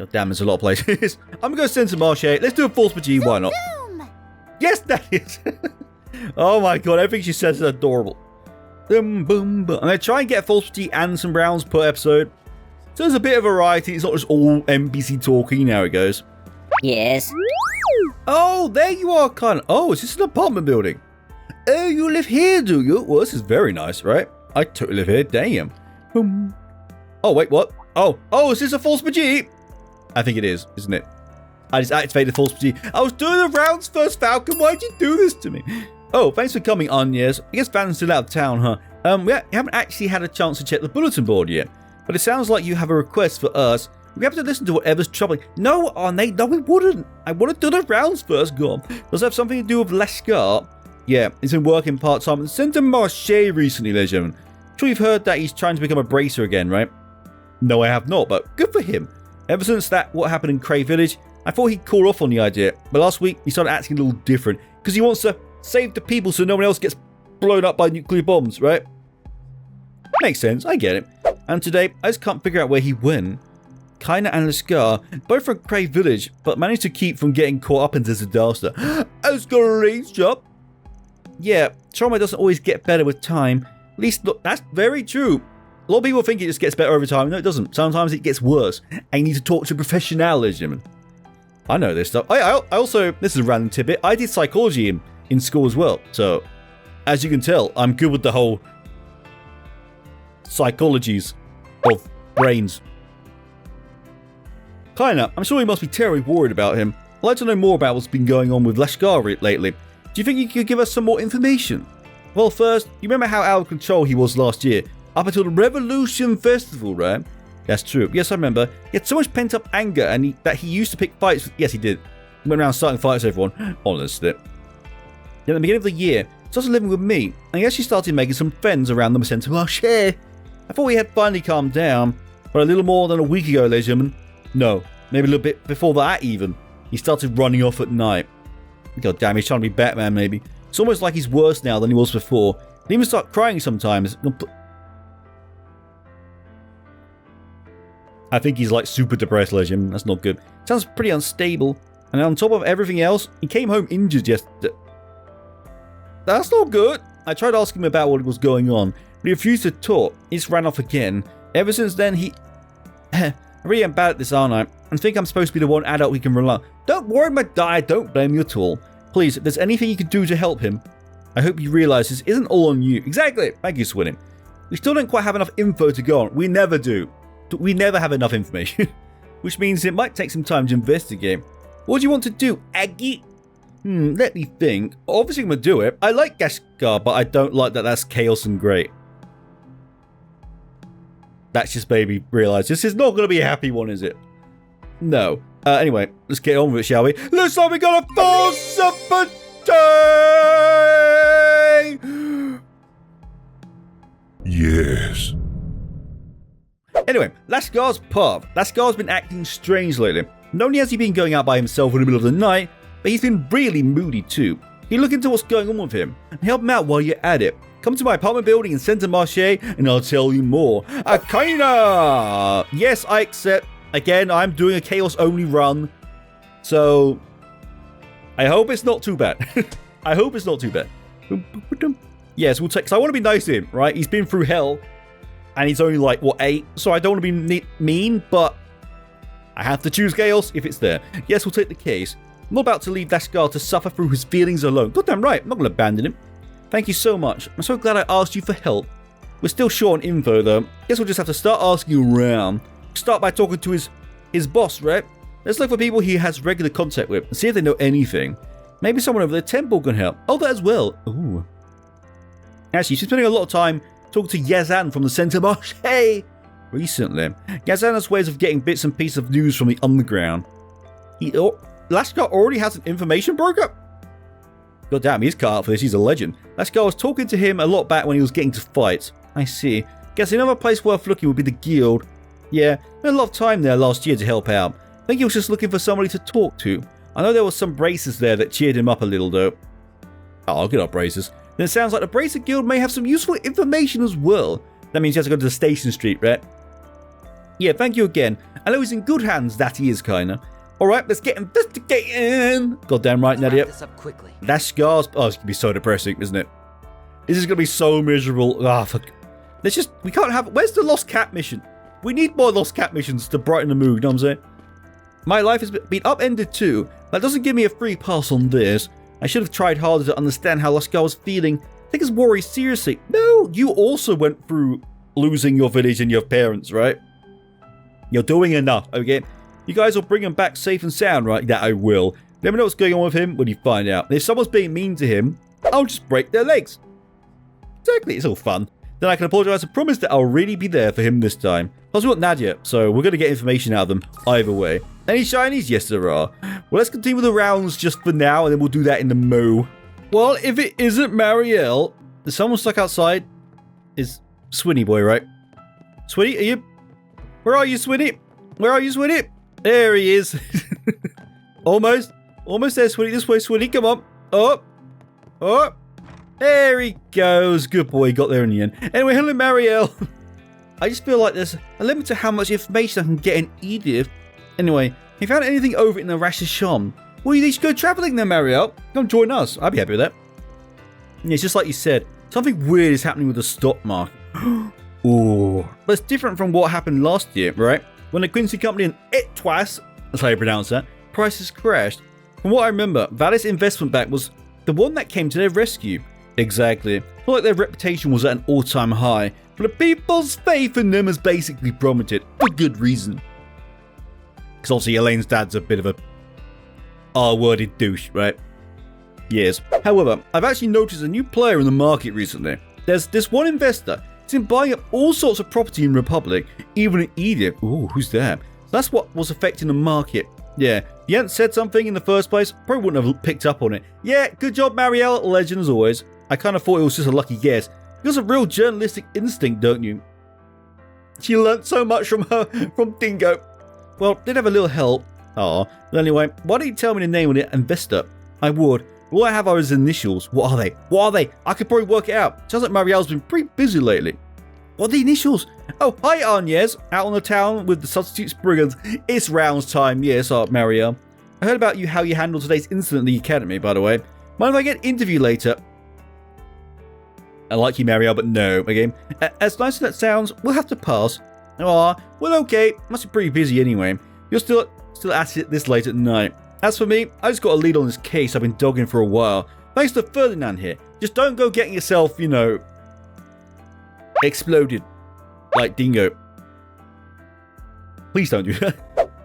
God damn, there's a lot of places. I'm gonna go send some Marche. Let's do a False G. Why not? Yes, that is. Oh my god, everything she says is adorable. Boom, boom, boom. I'm gonna try and get a False G and some rounds per episode. So there's a bit of variety. It's not just all NPC talking. You know how it goes. Yes. Oh, there you are, Kaina. Oh, is this an apartment building? Oh, you live here, do you? Well, this is very nice, right? I totally live here. Damn. Boom. Oh, wait, what? Oh, is this a False G? I think it is, isn't it? I just activated False G. I was doing the rounds first, Falcom. Why'd you do this to me? Oh, thanks for coming, Agnes. I guess Van's still out of town, huh? We haven't actually had a chance to check the bulletin board yet. But it sounds like you have a request for us. We have to listen to whatever's troubling. No, Arne, no, we wouldn't. I want to do the rounds first, go on. Does it have something to do with Lashkar? Yeah, he's been working part-time at Centre Marche recently, ladies and gentlemen. I'm sure you've heard that he's trying to become a bracer again, right? No, I have not, but good for him. Ever since what happened in Creil Village, I thought he'd call off on the idea. But last week, he started acting a little different. Because he wants to save the people so no one else gets blown up by nuclear bombs, right? Makes sense, I get it. And today, I just can't figure out where he went. Kaina and Lashkar, both from Creil Village, but managed to keep from getting caught up in this disaster. Escalates job. Yeah, trauma doesn't always get better with time. At least, look, that's very true. A lot of people think it just gets better over time. No, it doesn't. Sometimes it gets worse. And you need to talk to professionalism. I know this stuff. I also, this is a random tidbit, I did psychology in school as well. So, as you can tell, I'm good with the whole psychologies of brains. Kaina, I'm sure you must be terribly worried about him. I'd like to know more about what's been going on with Lashkar lately. Do you think you could give us some more information? Well, first, you remember how out of control he was last year, up until the Revolution Festival, right? That's true. Yes, I remember. He had so much pent-up anger and that he used to pick fights. Yes, he did. He went around starting fights with everyone. Honestly. At the beginning of the year, he started living with me, and he actually started making some friends around the Centre Marche. I thought he had finally calmed down, but a little more than a week ago, ladies and gentlemen. No, maybe a little bit before that even. He started running off at night. God damn, he's trying to be Batman, maybe. It's almost like he's worse now than he was before. He even start crying sometimes. I think he's like super depressed, legend. That's not good. Sounds pretty unstable. And on top of everything else, he came home injured yesterday. That's not good. I tried asking him about what was going on, but he refused to talk. He just ran off again. Ever since then, he... I really am bad at this, aren't I? I think I'm supposed to be the one adult we can rely on. Don't worry, my guy. I don't blame you at all. Please, if there's anything you can do to help him, I hope you realize this isn't all on you. Exactly. Thank you, Swinning. We still don't quite have enough info to go on. We never do. We never have enough information. Which means it might take some time to investigate. What do you want to do, Aggie? Let me think. Obviously, I'm going to do it. I like Lashkar, but I don't like that that's chaos and great. That's just baby realize this is not going to be a happy one, is it? No. Anyway, let's get on with it, shall we? Looks like we got a force of a day! Yes. Anyway, Lashkar's path. Lashkar's been acting strange lately. Not only has he been going out by himself in the middle of the night, but he's been really moody too. You look into what's going on with him and help him out while you're at it. Come to my apartment building in Centre Marche and I'll tell you more. Kaina! Yes, I accept. Again, I'm doing a chaos only run. So, I hope it's not too bad. I hope it's not too bad. Yes, we'll take, because I want to be nice to him, right? He's been through hell. And he's only like, what, 8? So I don't want to be mean, but I have to choose chaos if it's there. Yes, we'll take the case. I'm not about to leave Lashkar to suffer through his feelings alone. Goddamn right, I'm not going to abandon him. Thank you so much. I'm so glad I asked you for help. We're still short on info, though. Guess we'll just have to start asking around. Start by talking to his boss, right? Let's look for people he has regular contact with and see if they know anything. Maybe someone over the temple can help. Oh, that as well. Ooh. Actually, she's spending a lot of time talking to Yazan from the Centre Marche recently. Yazan has ways of getting bits and pieces of news from the underground. Lashkar already has an information broker? God damn, he's cut out for this. He's a legend. Lashkar was talking to him a lot back when he was getting to fights. I see. Guess another place worth looking would be the guild. Yeah, we had a lot of time there last year to help out. I think he was just looking for somebody to talk to. I know there was some bracers there that cheered him up a little though. Oh, I'll get up bracers. Then it sounds like the Bracer Guild may have some useful information as well. That means you have to go to the Station Street, right? Yeah, thank you again. I know he's in good hands, that he is, Kaina. Alright, let's get investigating! Goddamn right, Nadia. This up quickly. Lashkar's... Oh, it's gonna be so depressing, isn't it? This is gonna be so miserable. Ah, fuck. Let's just... We can't have... Where's the Lost Cat mission? We need more Lost Cat missions to brighten the mood, you know what I'm saying? My life has been upended too. That doesn't give me a free pass on this. I should have tried harder to understand how Lashkar was feeling. Take his worries seriously. No, you also went through losing your village and your parents, right? You're doing enough, okay? You guys will bring him back safe and sound, right? That I will. Let me know what's going on with him when you find out. And if someone's being mean to him, I'll just break their legs. Exactly, it's all fun. Then I can apologise and promise that I'll really be there for him this time. Plus, we've got Nadia, so we're going to get information out of them either way. Any shinies? Yes, there are. Well, let's continue with the rounds just for now, and then we'll do that in the mo. Well, if it isn't Marielle, is someone stuck outside? Is Swinny boy, right? Swinny, are you... Where are you, Swinny? Where are you, Swinny? There he is. Almost. Almost there, Swinny. This way, Swinny. Come on. Up. Up. There he goes. Good boy. Got there in the end. Anyway, hello, Marielle. I just feel like there's a limit to how much information I can get in Edith. Anyway, if you found anything over in the Rashashon, well, you should go travelling then, Marielle. Come join us. I'd be happy with that. Yeah, it's just like you said. Something weird is happening with the stock market. Ooh. But it's different from what happened last year, right? When the Quincy Company and Etwas, that's how you pronounce that, prices crashed. From what I remember, Valis Investment Bank was the one that came to their rescue. Exactly. I feel like their reputation was at an all-time high, but the people's faith in them has basically plummeted for good reason. Because obviously Elaine's dad's a bit of a R-worded douche, right? Yes. However, I've actually noticed a new player in the market recently. There's this one investor. He's been buying up all sorts of property in Republic, even in Egypt. Ooh, who's that? So that's what was affecting the market. Yeah, if you hadn't said something in the first place, probably wouldn't have picked up on it. Yeah, good job, Marielle. Legend as always. I kind of thought it was just a lucky guess. You got a real journalistic instinct, don't you? She learnt so much from Dingo. Well, did have a little help. But anyway, why don't you tell me the name of the investor? I would. All I have are his initials. What are they? What are they? I could probably work it out. Sounds like Marielle's been pretty busy lately. What are the initials? Oh, hi, Agnes. Out on the town with the substitute Spriggans. It's rounds time. Yes, Marielle. I heard about how you handled today's incident in the academy, by the way. Mind if I get an interview later? I like you, Marielle, but no. Okay. As nice as that sounds, we'll have to pass. Well, okay. Must be pretty busy anyway. You're still at it this late at night. As for me, I just got a lead on this case I've been dogging for a while. Thanks to Ferdinand here. Just don't go getting yourself, you know, exploded like Dingo. Please don't do that.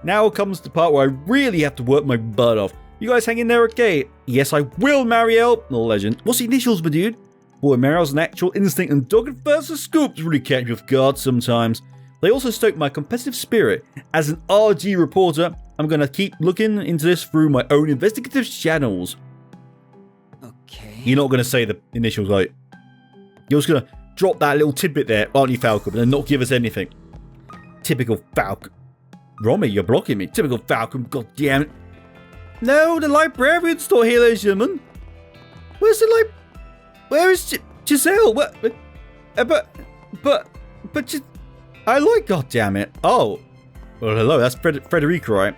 Now comes the part where I really have to work my butt off. You guys hang in there, okay? Yes, I will, Marielle. The legend. What's the initials, my dude? Boy, Marielle's natural instinct and dogged thirst for scoops really catch me off guard sometimes. They also stoke my competitive spirit. As an RG reporter, I'm going to keep looking into this through my own investigative channels. Okay. You're not going to say the initials, right? You're just going to drop that little tidbit there, aren't you, Falcom, and then not give us anything. Typical Falcom. Romy, you're blocking me. Typical Falcom, god damn it. No, the librarian's still here, ladies and gentlemen. Where's the Where is Giselle? What? But I like, god damn it. Oh. Well, hello, that's Frederica, right?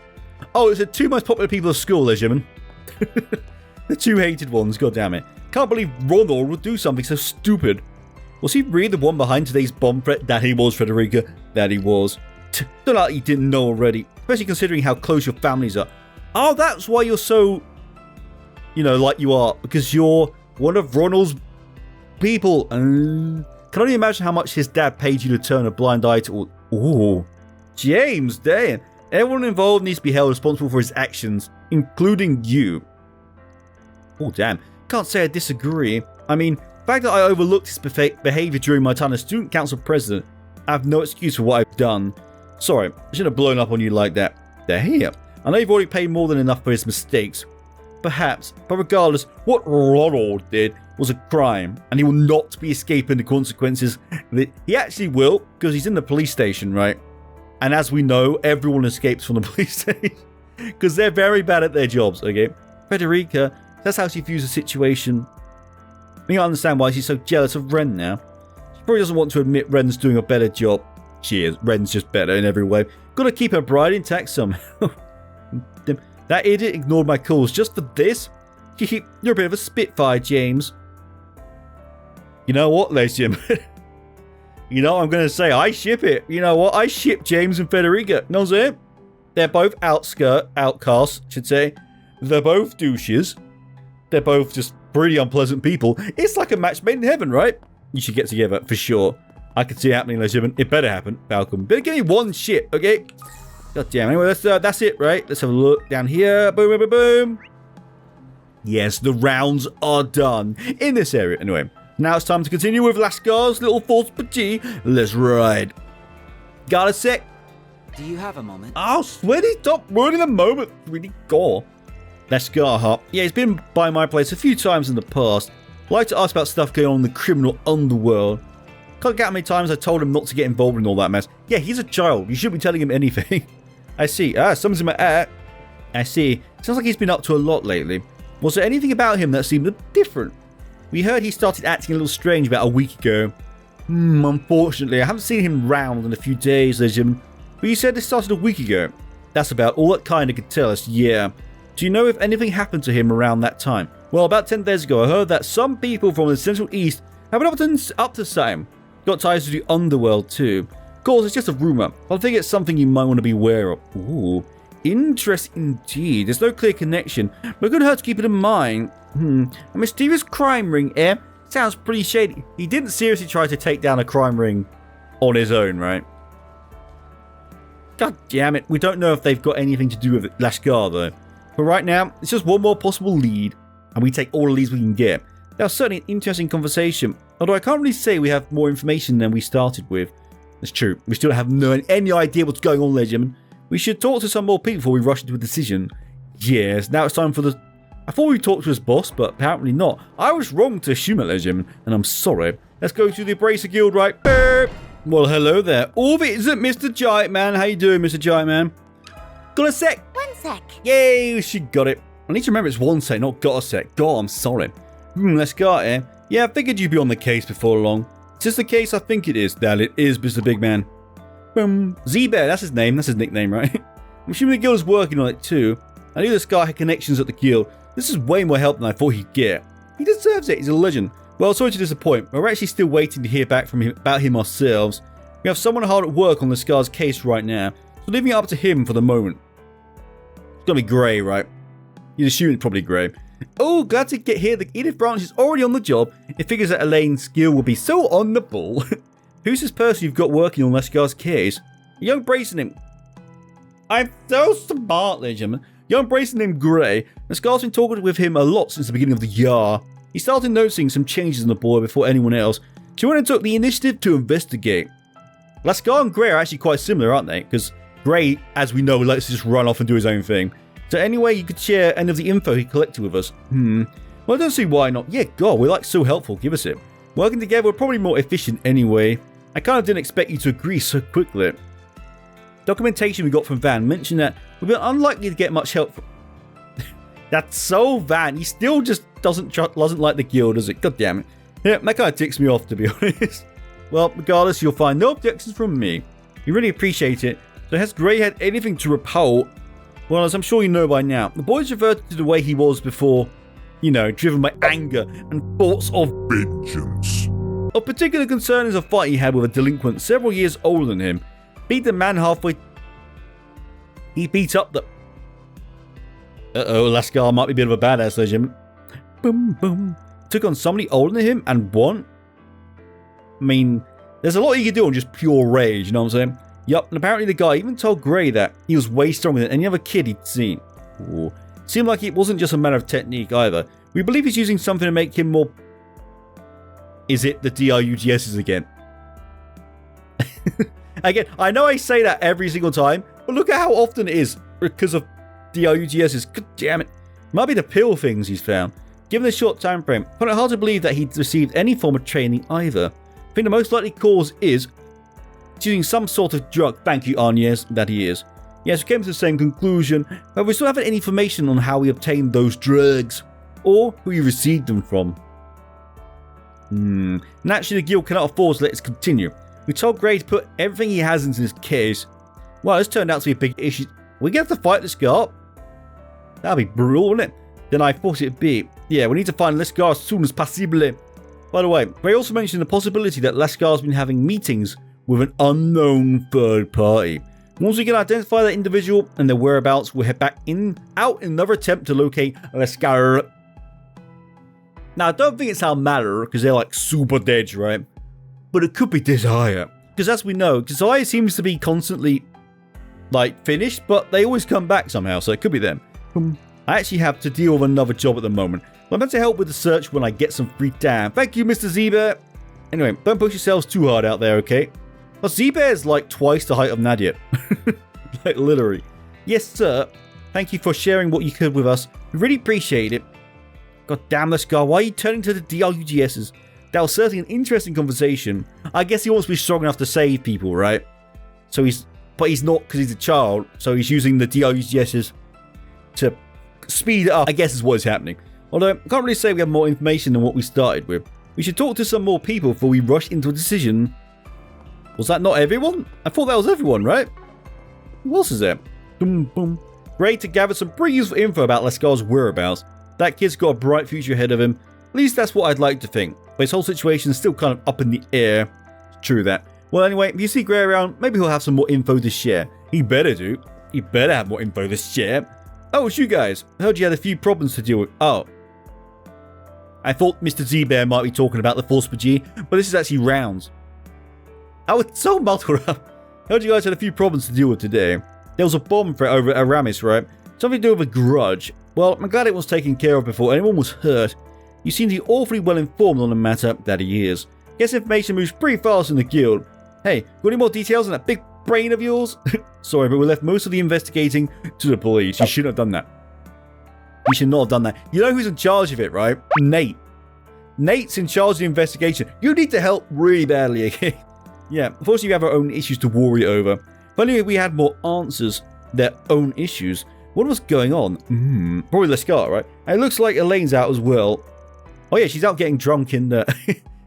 Oh, it's the two most popular people at school, ladies and gentlemen. The two hated ones, god damn it. Can't believe Ronald would do something so stupid. Was he really the one behind today's bomb threat? That he was, Frederica. That he was. Don't like you didn't know already. Especially considering how close your families are. Oh, that's why you're so, you know, like you are. Because you're one of Ronald's people. Can only imagine how much his dad paid you to turn a blind eye to all. Ooh. James, damn. Everyone involved needs to be held responsible for his actions, including you. Oh, damn. Can't say I disagree. I mean, the fact that I overlooked his behavior during my time as student council president, I have no excuse for what I've done. Sorry, I shouldn't have blown up on you like that. They're here. I know you've already paid more than enough for his mistakes. Perhaps, but regardless, what Ronald did was a crime, and he will not be escaping the consequences. He actually will, because he's in the police station, right? And as we know, everyone escapes from the police station, because they're very bad at their jobs, okay? Frederica, that's how she views the situation. You understand why she's so jealous of Ren now. She probably doesn't want to admit Ren's doing a better job. Cheers. Ren's just better in every way. Gotta keep her bride intact somehow. That idiot ignored my calls just for this? You're a bit of a spitfire, James. You know what, Lacey? You know what I'm going to say? I ship it. You know what? I ship James and Federica. You know what I'm saying? They're both outcasts, should say. They're both douches. They're both just pretty unpleasant people. It's like a match made in heaven, right? You should get together, for sure. I can see it happening, ladies and gentlemen. It better happen, Falcom. Better give me one ship, okay? God damn. Anyway, that's it, right? Let's have a look down here. Boom, boom, boom, boom. Yes, the rounds are done in this area. Anyway, now it's time to continue with Lashkar's little force G. Let's ride. Got a sec? Do you have a moment? Oh, sweaty, stop ruining the moment. Really gore. Lashkar, huh? Yeah, he's been by my place a few times in the past. I like to ask about stuff going on in the criminal underworld. Can't count how many times I told him not to get involved in all that mess. Yeah, he's a child. You shouldn't be telling him anything. I see. Someone's in my air. I see. Sounds like he's been up to a lot lately. Was there anything about him that seemed different? We heard he started acting a little strange about a week ago. Unfortunately, I haven't seen him round in a few days, Legend. But you said this started a week ago. That's about all that Kaina could tell us, yeah. Do you know if anything happened to him around that time? Well, about 10 days ago, I heard that some people from the Central East have been up to something. Got ties to the underworld, too. Of course, it's just a rumor, but I think it's something you might want to be aware of. Ooh, interesting indeed. There's no clear connection, but it couldn't hurt to keep it in mind. A mysterious crime ring, eh? Sounds pretty shady. He didn't seriously try to take down a crime ring on his own, right? God damn it. We don't know if they've got anything to do with Lashkar, though. But right now, it's just one more possible lead, and we take all the leads we can get. That was certainly an interesting conversation, although I can't really say we have more information than we started with. That's true. We still have any idea what's going on there, gentlemen. We should talk to some more people before we rush into a decision. Yes, now it's time for the... I thought we talked to his boss, but apparently not. I was wrong to assume it, gentlemen, and I'm sorry. Let's go to the Abrasive Guild, right? Burp. Well, hello there. Orbit isn't Mr. Giant Man. How you doing, Mr. Giant Man? Got a sec? 1 sec. Yay, she got it. I need to remember it's 1 sec, not got a sec. God, I'm sorry. Let's go here. Yeah, I figured you'd be on the case before long. Is this the case I think it is? That it is, Mr. Big Man. Z-Bear, that's his name. That's his nickname, right? I'm assuming the guild is working on it too. I knew this guy had connections at the guild. This is way more help than I thought he'd get. He deserves it. He's a legend. Well, sorry to disappoint, but we're actually still waiting to hear back from him about him ourselves. We have someone hard at work on the Scar's case right now, so leaving it up to him for the moment. It's gonna be Grey, right? You'd assume it's probably Grey. Oh, glad to get here. The Edith branch is already on the job. It figures that Elaine's skill will be so on the ball. Who's this person you've got working on Lashkar's case? A young bracer named... I'm so smart, ladies and gentlemen. Young bracer named Grey. Lashkar's been talking with him a lot since the beginning of the year. He started noticing some changes in the boy before anyone else. She went and took the initiative to investigate. Lashkar and Grey are actually quite similar, aren't they? Because Grey, as we know, likes to just run off and do his own thing. So anyway, you could share any of the info he collected with us. Well, I don't see why not. Yeah, God, we're like so helpful. Give us it. Working together, we're probably more efficient anyway. I kind of didn't expect you to agree so quickly. Documentation we got from Van mentioned that we've been unlikely to get much help from... That's so Van. He still just doesn't like the guild, does it? God damn it. Yeah, that kind of ticks me off, to be honest. Well, regardless, you'll find no objections from me. We really appreciate it. So has Grey had anything to report? Well, as I'm sure you know by now, the boy's reverted to the way he was before, you know, driven by anger and thoughts of vengeance. Of particular concern is a fight he had with a delinquent several years older than him. Beat the man halfway. He beat up the... Lashkar might be a bit of a badass, legend. Boom, boom. Took on somebody older than him and won? I mean, there's a lot you can do on just pure rage, you know what I'm saying? Yup, and apparently the guy even told Grey that he was way stronger than any other kid he'd seen. Ooh. Seemed like it wasn't just a matter of technique either. We believe he's using something to make him more... Is it the DRUGSs again? Again, I know I say that every single time, but look at how often it is because of DRUGSs. God damn it. Might be the pill things he's found. Given the short time frame, I find it hard to believe that he'd received any form of training either. I think the most likely cause is using some sort of drug. Thank you, Agnes, that he is. Yes, we came to the same conclusion, but we still haven't any information on how he obtained those drugs, or who he received them from. Naturally, the guild cannot afford to let this continue. We told Gray to put everything he has into his case. Well, this turned out to be a big issue. We get to fight Lashkar? That'd be brutal, wouldn't it? Then I thought it'd be. Yeah, we need to find Lashkar as soon as possible. By the way, Gray also mentioned the possibility that Lashkar's been having meetings with an unknown third party. Once we can identify that individual and their whereabouts, we'll head out in another attempt to locate Lashkar. Now, I don't think it's our matter, because they're like super dead, right? But it could be Desire. Because as we know, Desire seems to be constantly, like, finished, but they always come back somehow, so it could be them. I actually have to deal with another job at the moment. But I'm meant to help with the search when I get some free time. Thank you, Mr. Z-Bear. Anyway, don't push yourselves too hard out there, okay? But Z-Bear is like twice the height of Nadia. Like, literally. Yes, sir. Thank you for sharing what you could with us. We really appreciate it. God damn, Lashkar, why are you turning to the DRUGSs? That was certainly an interesting conversation. I guess he wants to be strong enough to save people, right? But he's not because he's a child, so he's using the DRUGSs to speed it up, I guess is what is happening. Although, I can't really say we have more information than what we started with. We should talk to some more people before we rush into a decision. Was that not everyone? I thought that was everyone, right? Who else is there? Boom, boom. Great to gather some pretty useful info about Lashkar's whereabouts. That kid's got a bright future ahead of him. At least that's what I'd like to think. But his whole situation is still kind of up in the air. True that. Well, anyway, if you see Gray around, maybe he'll have some more info to share. He better do. He better have more info to share. Oh, it's you guys. I heard you had a few problems to deal with. Oh. I thought Mr. Z-Bear might be talking about the Force G, but this is actually Rounds. Oh, it's so muddled up. I heard you guys had a few problems to deal with today. There was a bomb threat over at Aramis, right? Something to do with a grudge. Well, I'm glad it was taken care of before anyone was hurt. You seem to be awfully well informed on the matter. That he is. Guess information moves pretty fast in the guild. Hey, got any more details on that big brain of yours? Sorry, but we left most of the investigating to the police. You shouldn't have done that. You should not have done that. You know who's in charge of it, right? Nate. Nate's in charge of the investigation. You need to help really badly, okay? Yeah, unfortunately we have our own issues to worry over. If only we had more answers, their own issues. What was going on? Probably Lashkar, right? And it looks like Elaine's out as well. Oh yeah, she's out getting drunk in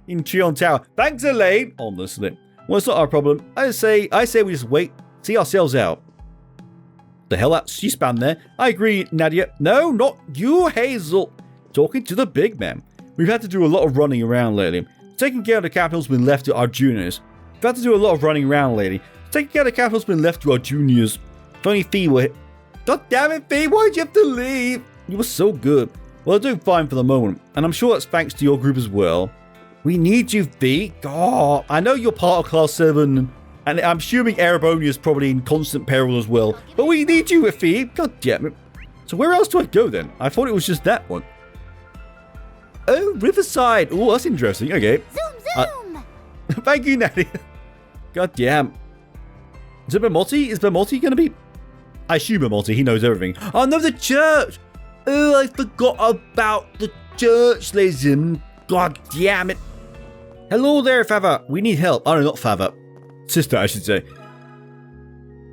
in Trion Tower. Thanks, Elaine! Honestly. Well, it's not our problem. I say we just wait, see ourselves out. The hell out, she spammed there. I agree, Nadia. No, not you, Hazel. Talking to the big man. We've had to do a lot of running around lately. Taking care of the capital's been left to our juniors. We've had to do a lot of running around lately. Taking care of the capital's been left to our juniors. If only Fee were here. God damn it, Fee, why'd you have to leave? You were so good. Well, they're doing fine for the moment, and I'm sure that's thanks to your group as well. We need you, Fee. God, I know you're part of Class 7, and I'm assuming Erebonia's is probably in constant peril as well, but we need you, Fee. God damn it. So where else do I go then? I thought it was just that one. Oh, Riverside. Oh, that's interesting. Okay. Zoom! Thank you, Nadia. God damn. Is it Bermotti? Is Bermotti going to be... I assume Bermotti. He knows everything. Oh, no, the church. Oh, I forgot about the church, ladies and... God damn it. Hello there, Father. We need help. Oh, no, not Father. Sister, I should say.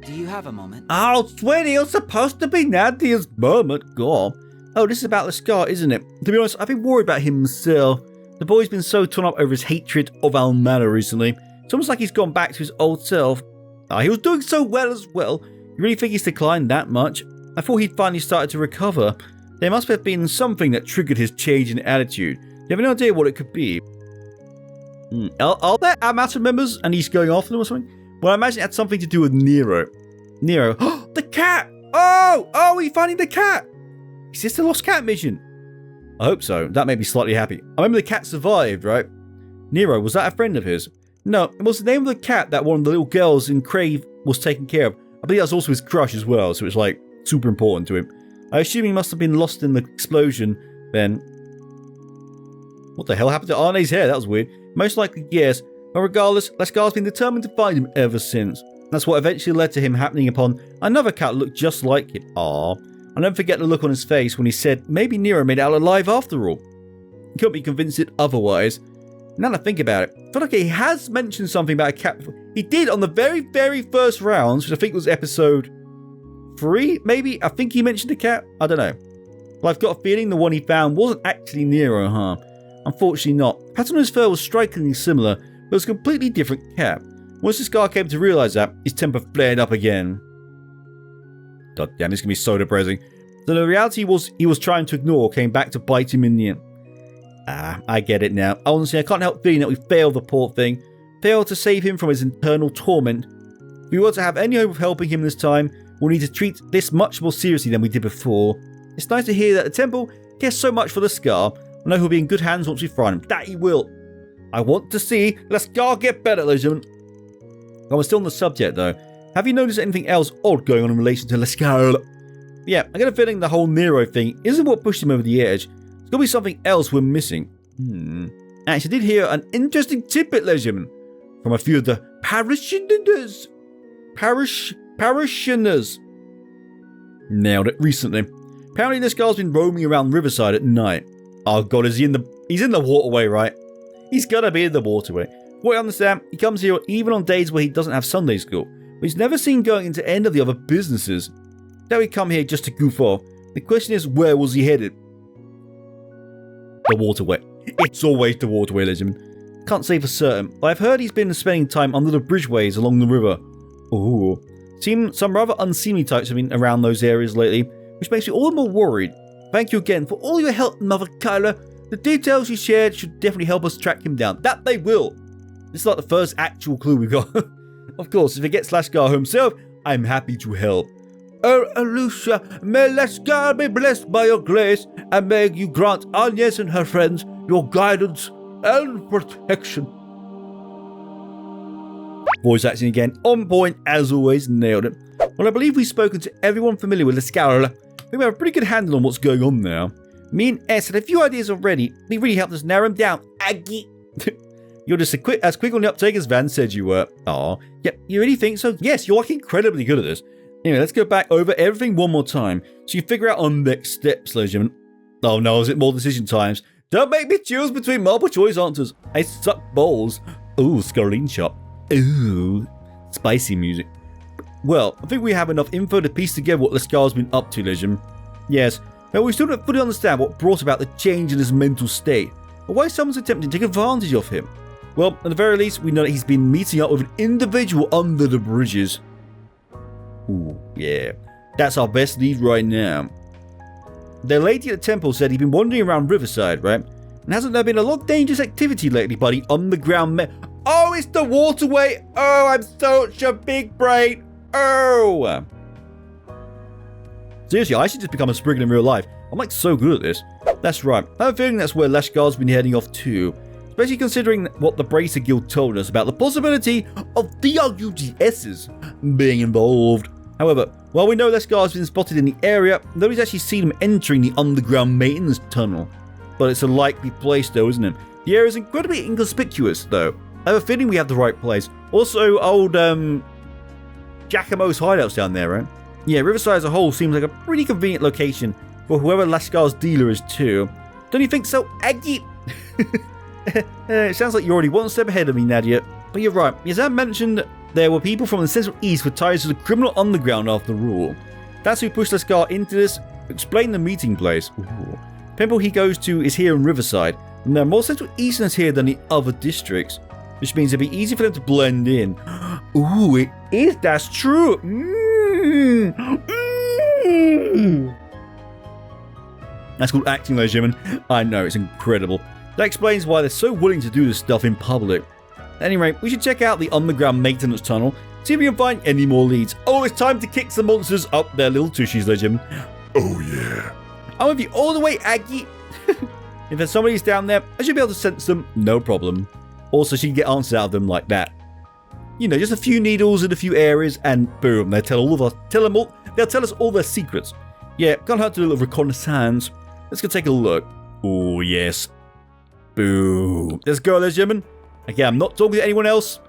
Do you have a moment? Oh, sweetie, it's supposed to be Nadia's moment. Go on. Oh, this is about Lashkar, isn't it? To be honest, I've been worried about him myself. The boy's been so torn up over his hatred of Almana recently. It's almost like he's gone back to his old self. He was doing so well as well. You really think he's declined that much? I thought he'd finally started to recover. There must have been something that triggered his change in attitude. You have any idea what it could be? Are there Amata members and he's going after them or something? Well, I imagine it had something to do with Nero. Nero. Oh, the cat! Oh, he's finding the cat! Is this the lost cat mission? I hope so. That made me slightly happy. I remember the cat survived, right? Nero, was that a friend of his? No, it was the name of the cat that one of the little girls in Creil was taking care of. I believe that was also his crush as well, so it's like super important to him. I assume he must have been lost in the explosion then. What the hell happened to Arne's hair? That was weird. Most likely, yes. But regardless, Lashkar's been determined to find him ever since. That's what eventually led to him happening upon another cat that looked just like him. Aww. I'll never forget the look on his face when he said maybe Nero made it out alive after all. He couldn't be convinced it otherwise. Now that I think about it, I feel like he has mentioned something about a cat before. He did on the very, very first rounds, which I think was episode 3, maybe? I think he mentioned a cat. I don't know. But I've got a feeling the one he found wasn't actually Nero, Unfortunately not. The pattern on his fur was strikingly similar, but it was a completely different cat. Once Lashkar came to realize that, his temper flared up again. God damn, this is going to be so depressing. So the reality he was trying to ignore came back to bite him in the end. I get it now. Honestly, I can't help feeling that we failed the poor thing. Failed to save him from his internal torment. If we were to have any hope of helping him this time, we'll need to treat this much more seriously than we did before. It's nice to hear that the temple cares so much for Lashkar. I know he'll be in good hands once we find him. That he will. I want to see Lashkar get better, ladies and gentlemen. While we're still on the subject, though, have you noticed anything else odd going on in relation to Lashkar? Yeah, I get a feeling the whole Nero thing isn't what pushed him over the edge. There's got to be something else we're missing. Actually, I did hear an interesting tidbit, ladies and gentlemen, from a few of the parishioners. Parishioners. Nailed it recently. Apparently this guy's been roaming around Riverside at night. Oh god, he's in the waterway, right? He's gotta be in the waterway. What I understand, he comes here even on days where he doesn't have Sunday school, but he's never seen going into any of the other businesses. Now he come here just to goof off. The question is, where was he headed? The waterway. It's always the waterway, legend. Can't say for certain, but I've heard he's been spending time under the bridgeways along the river. Ooh. Some rather unseemly types have been around those areas lately, which makes me all the more worried. Thank you again for all your help, Mother Kyla. The details you shared should definitely help us track him down. That they will. This is like the first actual clue we got. Of course, if it gets Lashkar himself, I'm happy to help. Oh, Alicia, may Lashkar be blessed by your grace, and may you grant Agnes and her friends your guidance and protection. Voice acting again, on point as always, nailed it. Well, I believe we've spoken to everyone familiar with Lashkar. We have a pretty good handle on what's going on now. Me and S had a few ideas already. They really helped us narrow them down. Aggie. You're just as quick on the uptake as Van said you were. Aw. Yep, you really think so? Yes, you're like incredibly good at this. Anyway, let's go back over everything one more time so you figure out our next steps, ladies and gentlemen. Oh no, is it more decision times? Don't make me choose between multiple choice answers. I suck balls. Ooh, screenshot. Ooh, spicy music. Well, I think we have enough info to piece together what Lashkar's been up to, legend. Yes, but we still don't fully understand what brought about the change in his mental state, or why someone's attempting to take advantage of him. Well, at the very least, we know that he's been meeting up with an individual under the bridges. Ooh, yeah. That's our best lead right now. The lady at the temple said he'd been wandering around Riverside, right? And hasn't there been a lot of dangerous activity lately, buddy? Underground Oh, it's the waterway! Oh, I'm such a big brain! Oh! Seriously, I should just become a Spriggan in real life. I'm like so good at this. That's right. I have a feeling that's where Lashkar's been heading off to. Especially considering what the Bracer Guild told us about the possibility of the RUGSs being involved. However, while we know Lashkar's been spotted in the area, nobody's actually seen him entering the underground maintenance tunnel. But it's a likely place though, isn't it? The area is incredibly inconspicuous though. I have a feeling we have the right place. Also, old Giacomo's hideouts down there, right? Yeah, Riverside as a whole seems like a pretty convenient location for whoever Lashkar's dealer is too. Don't you think so, Aggie? It sounds like you're already one step ahead of me, Nadia. But you're right. As I mentioned, there were people from the Central East with ties to the criminal underground after all. That's who pushed Lashkar into this. Explain the meeting place. Ooh. Temple he goes to is here in Riverside, and there are more Central Easterners here than the other districts, which means it'd be easy for them to blend in. Ooh, it is. That's true. That's called acting, ladies and gentlemen. I know, it's incredible. That explains why they're so willing to do this stuff in public. Anyway, we should check out the underground maintenance tunnel, see if we can find any more leads. Oh, it's time to kick some monsters up their little tushies, ladies and gentlemen. Oh yeah. I'm with you all the way, Aggie. If there's somebody's down there, I should be able to sense them, no problem. Also, she can get answers out of them like that. You know, just a few needles in a few areas, and boom, they'll tell us all their secrets. Yeah, can't hurt to do a little reconnaissance. Let's go take a look. Oh yes. Boom. Let's go, ladies and gentlemen. Again, I'm not talking to anyone else.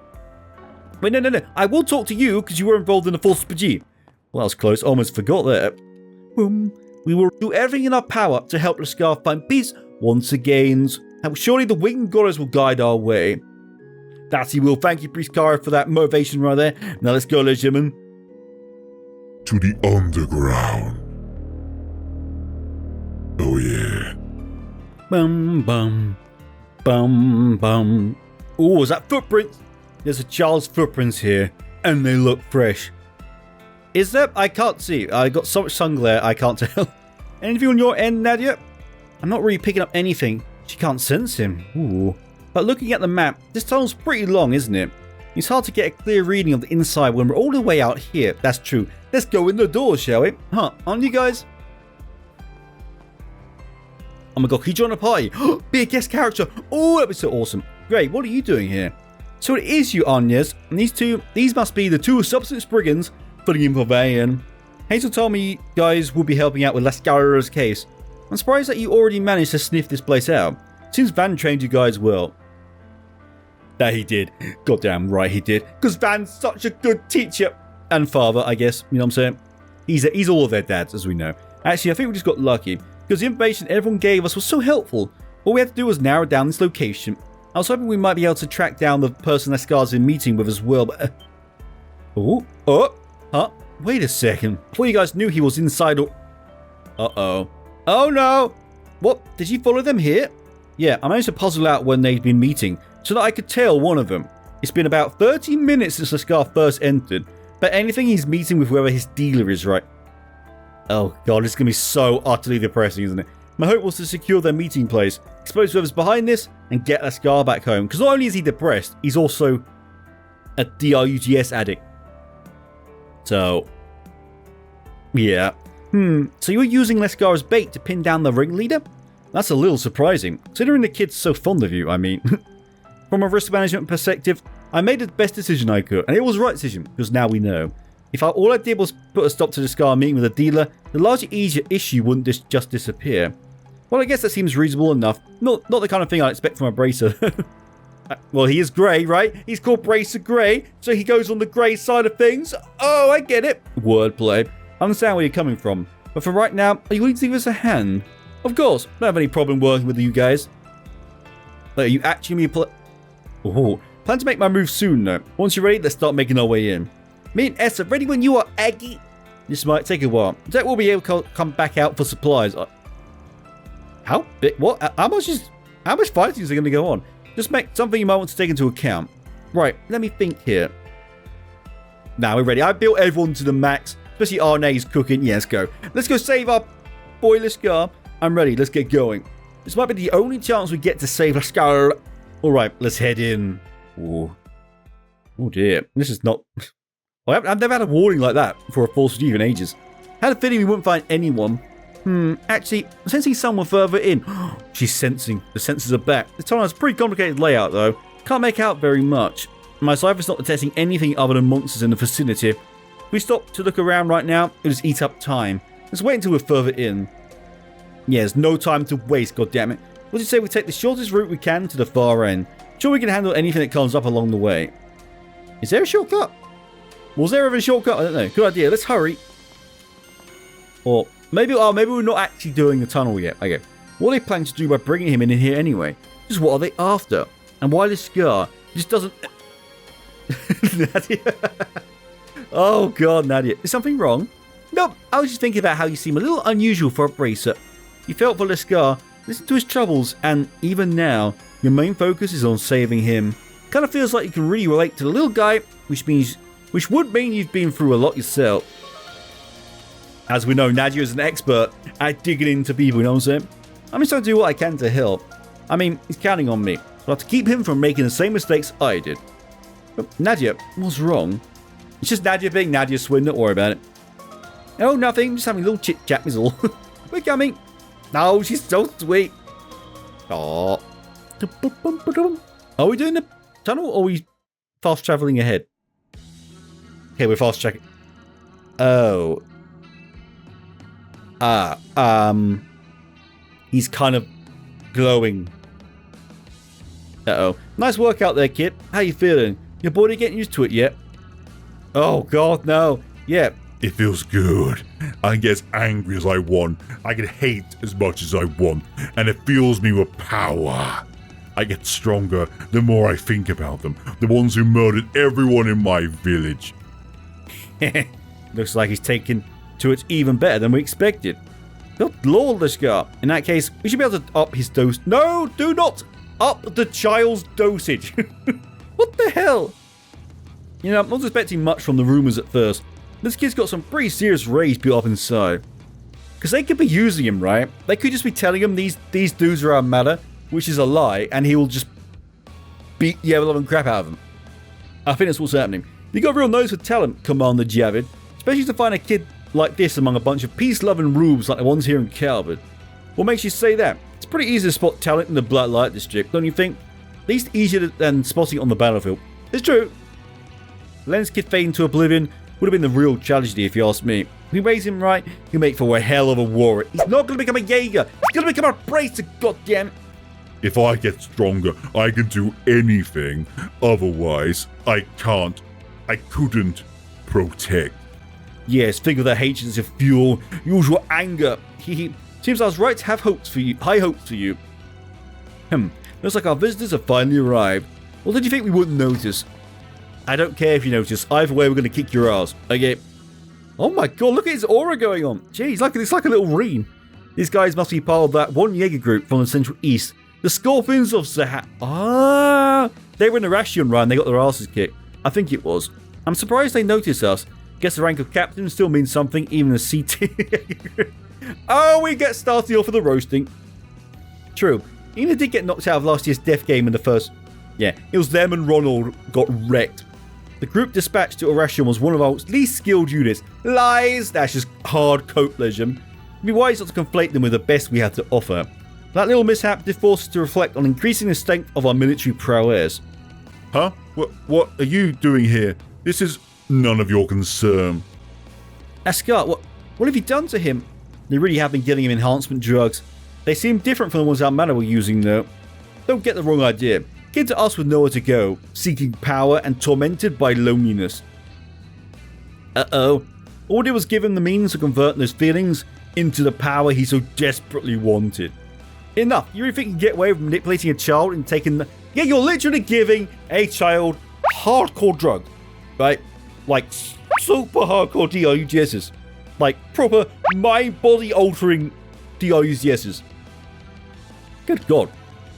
Wait, no. I will talk to you because you were involved in the foreseeable. Well, that was close. Almost forgot that. Boom. We will do everything in our power to help Lashkar find peace once again. And surely the winged goddess will guide our way. That he will. Thank you, Priest Kara, for that motivation right there. Now let's go, ladies and gentlemen. To the underground. Oh yeah. Bum bum. Bum bum. Oh, is that footprints? there's a child's footprints here, and they look fresh. Is there? I can't see. I got so much sun glare, I can't tell. Anything on your end, Nadia? I'm not really picking up anything. She can't sense him. Ooh. But looking at the map, this tunnel's pretty long, isn't it? It's hard to get a clear reading of the inside when we're all the way out here. That's true. Let's go in the door, shall we? Huh, on you guys? Oh my god, can you join a party? Be a guest character. Oh, that'd be so awesome. Great, what are you doing here? So it is you, Agnes. And these must be the two substance Spriggans filling in for Vayan. Hazel told me you guys will be helping out with Lashkar's case. I'm surprised that you already managed to sniff this place out. Seems Van trained you guys well. That he did. Goddamn right he did. Because Van's such a good teacher. And father, I guess. You know what I'm saying? He's all of their dads, as we know. Actually, I think we just got lucky. Because the information everyone gave us was so helpful. All we had to do was narrow down this location. I was hoping we might be able to track down the person Lashkar's in meeting with as well, but... Huh? Wait a second. Before you guys knew he was inside or... Uh-oh. Oh no! What? Did you follow them here? Yeah, I managed to puzzle out when they'd been meeting, so that I could tell one of them. It's been about 30 minutes since Lashkar first entered, but anything he's meeting with whoever his dealer is, right? Oh god, it's going to be so utterly depressing, isn't it? My hope was to secure their meeting place, expose whoever's behind this, and get Lashkar back home. Because not only is he depressed, he's also a DRUGS addict. So, yeah. So you were using Lashkar as bait to pin down the ringleader? That's a little surprising, considering the kid's so fond of you, I mean. From a risk management perspective, I made the best decision I could, and it was the right decision, because now we know. If all I did was put a stop to Lashkar meeting with a dealer, the larger issue wouldn't just disappear. Well, I guess that seems reasonable enough. Not the kind of thing I'd expect from a bracer. Well, he is grey, right? He's called Bracer Grey, so he goes on the grey side of things. Oh, I get it. Wordplay. I understand where you're coming from. But for right now, are you willing to give us a hand? Of course. I don't have any problem working with you guys. Are you actually plan to make my move soon, though. Once you're ready, let's start making our way in. Me and S are ready when you are, Aggie. This might take a while. Zach will be able to come back out for supplies. How big? What? How much fighting is there going to go on? Just make something you might want to take into account. Right, let me think here. Now we're ready. I built everyone to the max, especially Arne's cooking. Yeah, let's go. Let's go save our boy Lashkar. I'm ready. Let's get going. This might be the only chance we get to save Lashkar. All right, let's head in. Oh dear. This is not... I've never had a warning like that for a false Steve in ages. Had a feeling we wouldn't find anyone. Actually, I'm sensing someone further in. She's sensing. The sensors are back. This tunnel has a pretty complicated layout, though. Can't make out very much. My cipher's not detecting anything other than monsters in the vicinity. If we stop to look around right now, it'll just eat up time. Let's wait until we're further in. Yeah, there's no time to waste, goddammit. What do you say we take the shortest route we can to the far end? Sure we can handle anything that comes up along the way. Is there a shortcut? Was there ever a shortcut? I don't know. Good idea. Let's hurry. Or maybe we're not actually doing the tunnel yet. Okay. What are they planning to do by bringing him in here anyway? Just what are they after? And why this scar just doesn't... Nadia. Oh god, Nadia. Is something wrong? Nope. I was just thinking about how you seem a little unusual for a bracer. You felt for Lashkar, listen to his troubles, and even now, your main focus is on saving him. Kind of feels like you can really relate to the little guy, which would mean you've been through a lot yourself. As we know, Nadia is an expert at digging into people, you know what I'm saying? I'm just trying to do what I can to help. I mean, he's counting on me, so I have to keep him from making the same mistakes I did. But Nadia, what's wrong? It's just Nadia being Nadia Swin, don't worry about it. Oh, nothing, just having a little chit-chat is all. We're coming. No, she's so sweet. Oh. Are we doing the tunnel or are we fast traveling ahead? Okay, we're fast tracking. Oh. He's kind of glowing. Uh-oh. Nice work out there, kid. How you feeling? Your body getting used to it yet? Oh, God, no. Yeah. It feels good. I can get as angry as I want. I can hate as much as I want. And it fills me with power. I get stronger the more I think about them. The ones who murdered everyone in my village. Looks like he's taken to it even better than we expected. Good lord, Lashkar. In that case, we should be able to up his dose. No, do not up the child's dosage. What the hell? You know, I'm not expecting much from the rumors at first. This kid's got some pretty serious rage built up inside. Because they could be using him, right? They could just be telling him these dudes are our matter, which is a lie, and he will just beat the ever-loving crap out of them. I think that's what's happening. You got a real nose for talent, Commander Javid. Especially to find a kid like this among a bunch of peace-loving rubes like the ones here in Calvard. What makes you say that? It's pretty easy to spot talent in the Black Light District, don't you think? At least easier than spotting it on the battlefield. It's true. Len's kid fading to oblivion would have been the real tragedy if you ask me. If we raise him right, he'll make for a hell of a warrior. He's not going to become a Jaeger. He's going to become a bracer, goddammit. If I get stronger, I can do anything. Otherwise, I can't. I couldn't protect. Yes, think of the hatred as your fuel. Use your anger. Seems I was right to have hopes for you. High hopes for you. Looks like our visitors have finally arrived. What did you think we wouldn't notice? I don't care if you notice. Either way, we're going to kick your ass. Okay. Oh my god, look at his aura going on. Jeez, it's like a little ream. These guys must be part of that one Jaeger group from the Central East. The Scorpions of Zahat. They were in the Ration run. They got their asses kicked. I think it was. I'm surprised they noticed us. Guess the rank of captain still means something, even the CT. Oh, we get started off with the roasting. True. Even if they did get knocked out of last year's death game in the first... Yeah, it was them and Ronald got wrecked. The group dispatched to Orashion was one of our least skilled units. Lies! That's just hard coat legend. It'd be wise not to conflate them with the best we had to offer. That little mishap did force us to reflect on increasing the strength of our military prowess. Huh? What are you doing here? This is none of your concern. Lashkar, what have you done to him? They really have been giving him enhancement drugs. They seem different from the ones our manor were using, though. Don't get the wrong idea. Kid to us with nowhere to go, seeking power and tormented by loneliness. Uh-oh. All it was give him the means to convert those feelings into the power he so desperately wanted. Enough. You really think you can get away with manipulating a child and taking the... Yeah, you're literally giving a child hardcore drug. Right? Like, super hardcore DRUGSs. Like, proper mind-body altering DRUGSs. Good God.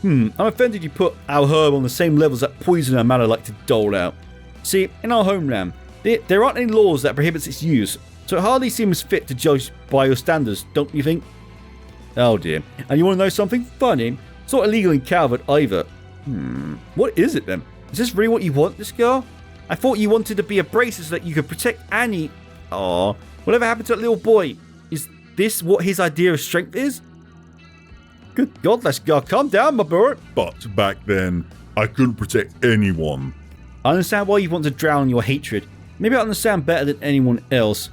I'm offended you put our herb on the same level as that poison our manor like to dole out. See, in our homeland, there aren't any laws that prohibits its use, so it hardly seems fit to judge by your standards, don't you think? Oh dear. And you want to know something funny? It's not illegal in Calvert either. What is it then? Is this really what you want, this girl? I thought you wanted to be a bracer so that you could protect Annie. Aw, whatever happened to that little boy? Is this what his idea of strength is? Good God, Lashkar, calm down, my boy. But back then, I couldn't protect anyone. I understand why you want to drown your hatred. Maybe I understand better than anyone else.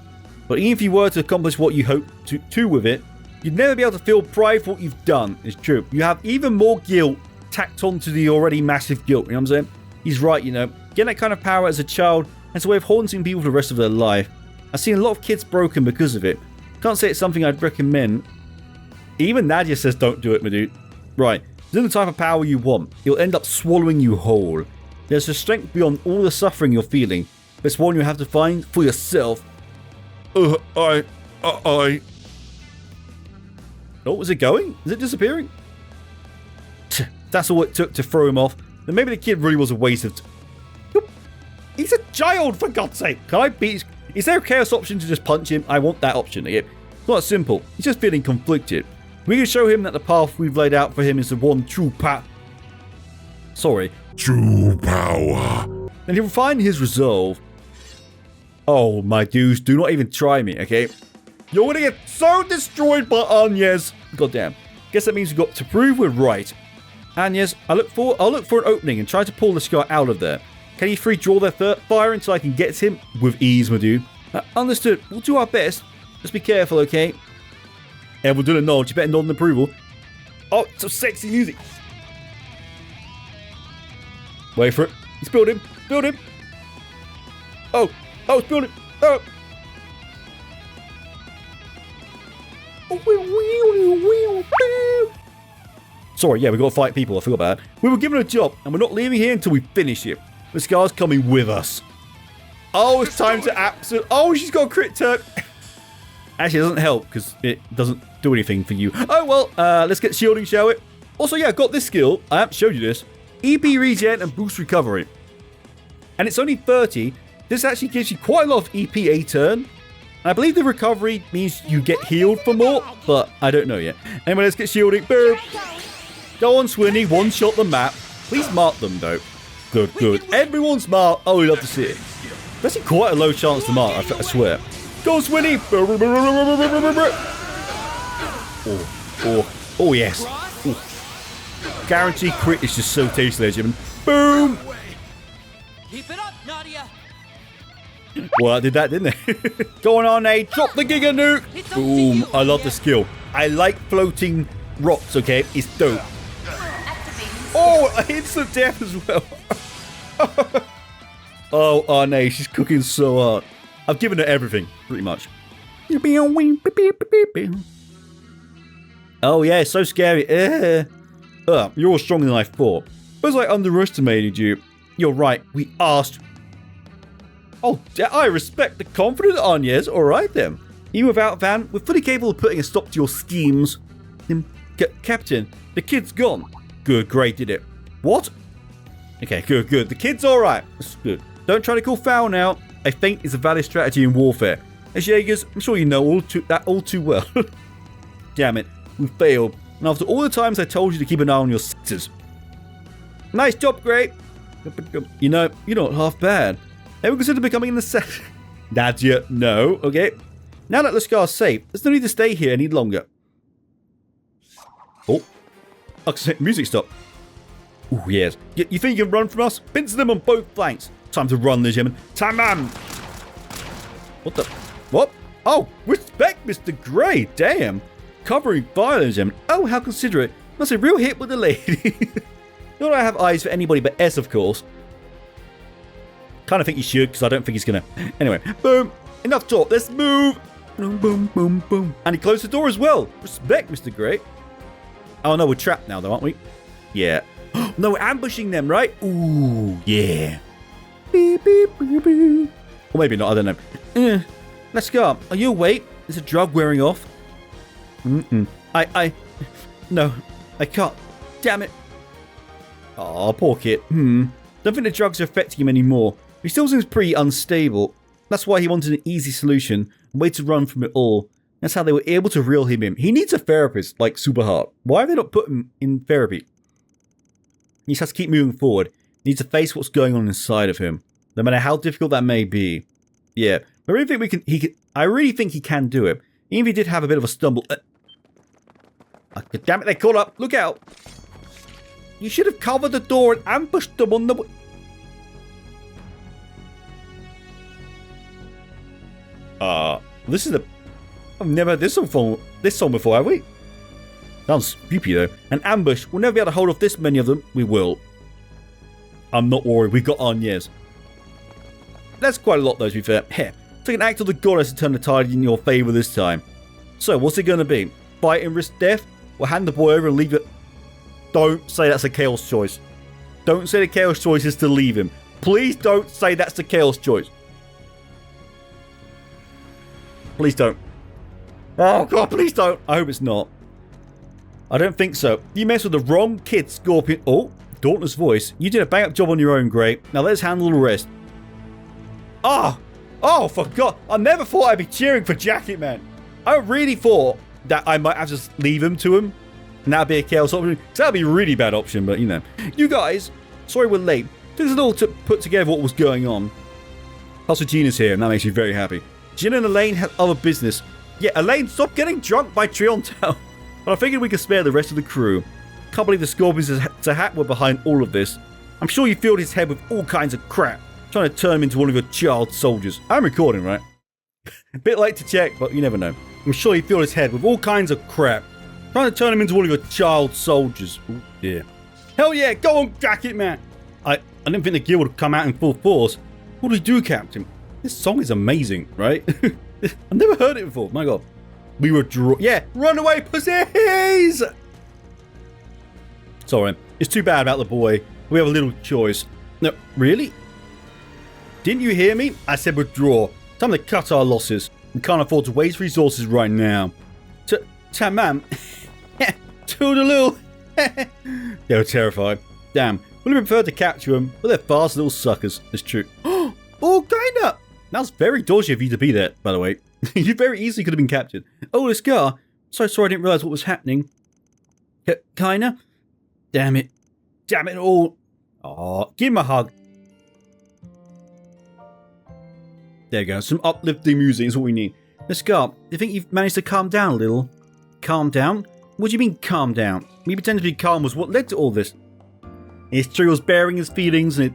But even if you were to accomplish what you hope to with it, you'd never be able to feel pride for what you've done. It's true. You have even more guilt tacked onto the already massive guilt. You know what I'm saying? He's right, you know. Getting that kind of power as a child has a way of haunting people for the rest of their life. I've seen a lot of kids broken because of it. Can't say it's something I'd recommend. Even Nadia says don't do it, my dude. Right. It's the type of power you want. It'll end up swallowing you whole. There's a strength beyond all the suffering you're feeling. But it's one you have to find for yourself. I... Oh, was it going? Is it disappearing? That's all it took to throw him off. Then maybe the kid really was a waste of... He's a child, for God's sake. Can I beat... Is there a chaos option to just punch him? I want that option. It's not simple. He's just feeling conflicted. We can show him that the path we've laid out for him is the one true path. True power. Then he'll find his resolve. Oh, my dudes, do not even try me, okay? You're gonna get so destroyed by Agnes. Goddamn. Guess that means we've got to prove we're right. Agnes, I'll look for an opening and try to pull this guy out of there. Can you three draw their fire until I can get to him? With ease, my dude. Understood. We'll do our best. Just be careful, okay? Everyone doing a nod. You better nod in approval. Oh, some sexy music. Wait for it. It's building. Building. Oh, it's building. Oh. Sorry, yeah, we got to fight people. I forgot about that. We were given a job, and we're not leaving here until we finish it. The Scar's coming with us. Oh, it's time to absolute. Oh, she's got a crit turn. Actually, it doesn't help because it doesn't do anything for you. Oh, well, let's get shielding, shall we? Also, yeah, I got this skill. I haven't showed you this. EP regen and boost recovery. and it's only 30. This actually gives you quite a lot of EP a turn. I believe the recovery means you get healed for more, but I don't know yet. Anyway, let's get shielding. Boom. Go on, Swinny. One shot the map. Please mark them, though. Good, good. Everyone's marked. Oh, we love to see it. That's quite a low chance to mark, I swear. Go, Swinny. Oh, yes. Ooh. Guaranteed crit is just so tasty, ladies and gentlemen. Boom. Keep it up, Nadia. Well, I did that, didn't I? Go on, A. Drop the Giga Nuke. Boom. I love the skill. I like floating rocks, okay? It's dope. Oh, instant death as well. Oh, Arne, she's cooking so hard. I've given her everything, pretty much. Oh, yeah, so scary. You're all stronger than I thought. Suppose I underestimated you. You're right, we asked. Oh, I respect the confident Agnes. All right, then. Even without Van, we're fully capable of putting a stop to your schemes. Captain, the kid's gone. Good, great, did it. What? Okay, good, good. The kid's all right. That's good. Don't try to call foul now. I think it's a valid strategy in warfare. As Jaegers, I'm sure you know that all too well. Damn it, we failed. And after all the times I told you to keep an eye on your sisters. Nice job, Grey. You know, you're not half bad. Ever consider becoming an assassin? Nadia, no. Okay. Now that Lashkar's safe, there's no need to stay here any longer. Oh. Music stop. Oh, yes. You think you can run from us? Pinch them on both flanks. Time to run, ladies and gentlemen. Tamam! What the? What? Oh, respect, Mr. Grey. Damn. Covering fire, ladies and gentlemen. Oh, how considerate. That's a real hit with the lady. Not that I have eyes for anybody but S, of course. Kind of think you should, because I don't think he's gonna. Anyway, boom. Enough talk. Let's move. Boom, boom, boom, boom. And he closed the door as well. Respect, Mr. Grey. Oh no, we're trapped now, though, aren't we? Yeah. No, we're ambushing them, right? Ooh, yeah. Beep, beep, beep, beep. Or maybe not. I don't know. Let's go. Are you awake? Is the drug wearing off? No, I can't. Damn it. Oh, poor kid. Don't think the drugs are affecting him anymore. He still seems pretty unstable. That's why he wanted an easy solution, a way to run from it all. That's how they were able to reel him in. He needs a therapist, like super hard. Why have they not put him in therapy? He just has to keep moving forward. He needs to face what's going on inside of him, no matter how difficult that may be. Yeah, I really think I really think he can do it. Even if he did have a bit of a stumble. Damn it, they caught up. Look out. You should have covered the door and ambushed them on the... This is the... I've never heard this song before, have we? Sounds spooky, though. An ambush. We'll never be able to hold off this many of them. We will. I'm not worried. We've got Agnes. That's quite a lot, though, to be fair. Here. Take an act of the goddess to turn the tide in your favour this time. So, what's it going to be? Fight and risk death? Or hand the boy over and leave it... Don't say that's a chaos choice. Don't say the chaos choice is to leave him. Please don't say that's the chaos choice. Please don't. Oh god, please don't. I hope it's not. I don't think so. You messed with the wrong kid, Scorpion. Oh, Dauntless voice. You did a bang up job on your own, Grey. Now let's handle the rest. Oh, for God. I never thought I'd be cheering for Jacket Man. I really thought that I might have to just leave him to him. And that'd be a chaos option. So that'd be a really bad option, but you know. You guys, sorry we're late. Took us a little to put together what was going on. Plus Regina's here, and that makes me very happy. Gina and Elaine had other business. Yeah, Elaine, stop getting drunk by Trion Town. But I figured we could spare the rest of the crew. Can't believe the Scorpions and Tahat were behind all of this. I'm sure you filled his head with all kinds of crap, trying to turn him into one of your child soldiers. I'm recording, right? A bit late to check, but you never know. I'm sure he filled his head with all kinds of crap, trying to turn him into one of your child soldiers. Ooh, yeah. Hell yeah, go on, Jacket Man. I didn't think the gear would come out in full force. What do we do, Captain? This song is amazing, right? I've never heard it before. My God. We were yeah, run away, pussies! Sorry, it's too bad about the boy. We have a little choice. No, really? Didn't you hear me? I said withdraw. Time to cut our losses. We can't afford to waste resources right now. Tamam. Toodaloo. They were terrified. Damn. Would have preferred to capture them, but they're fast little suckers. It's true. Oh, Kaina! That was very dodgy of you to be there, by the way. You very easily could have been captured. Oh, Lashkar. So sorry I didn't realise what was happening. Kaina? Damn it. Damn it all. Oh, give him a hug. There you go. Some uplifting music is what we need. Lashkar, do you think you've managed to calm down a little? Calm down? What do you mean calm down? Me pretending to be calm was what led to all this. It's true, he was bearing his feelings and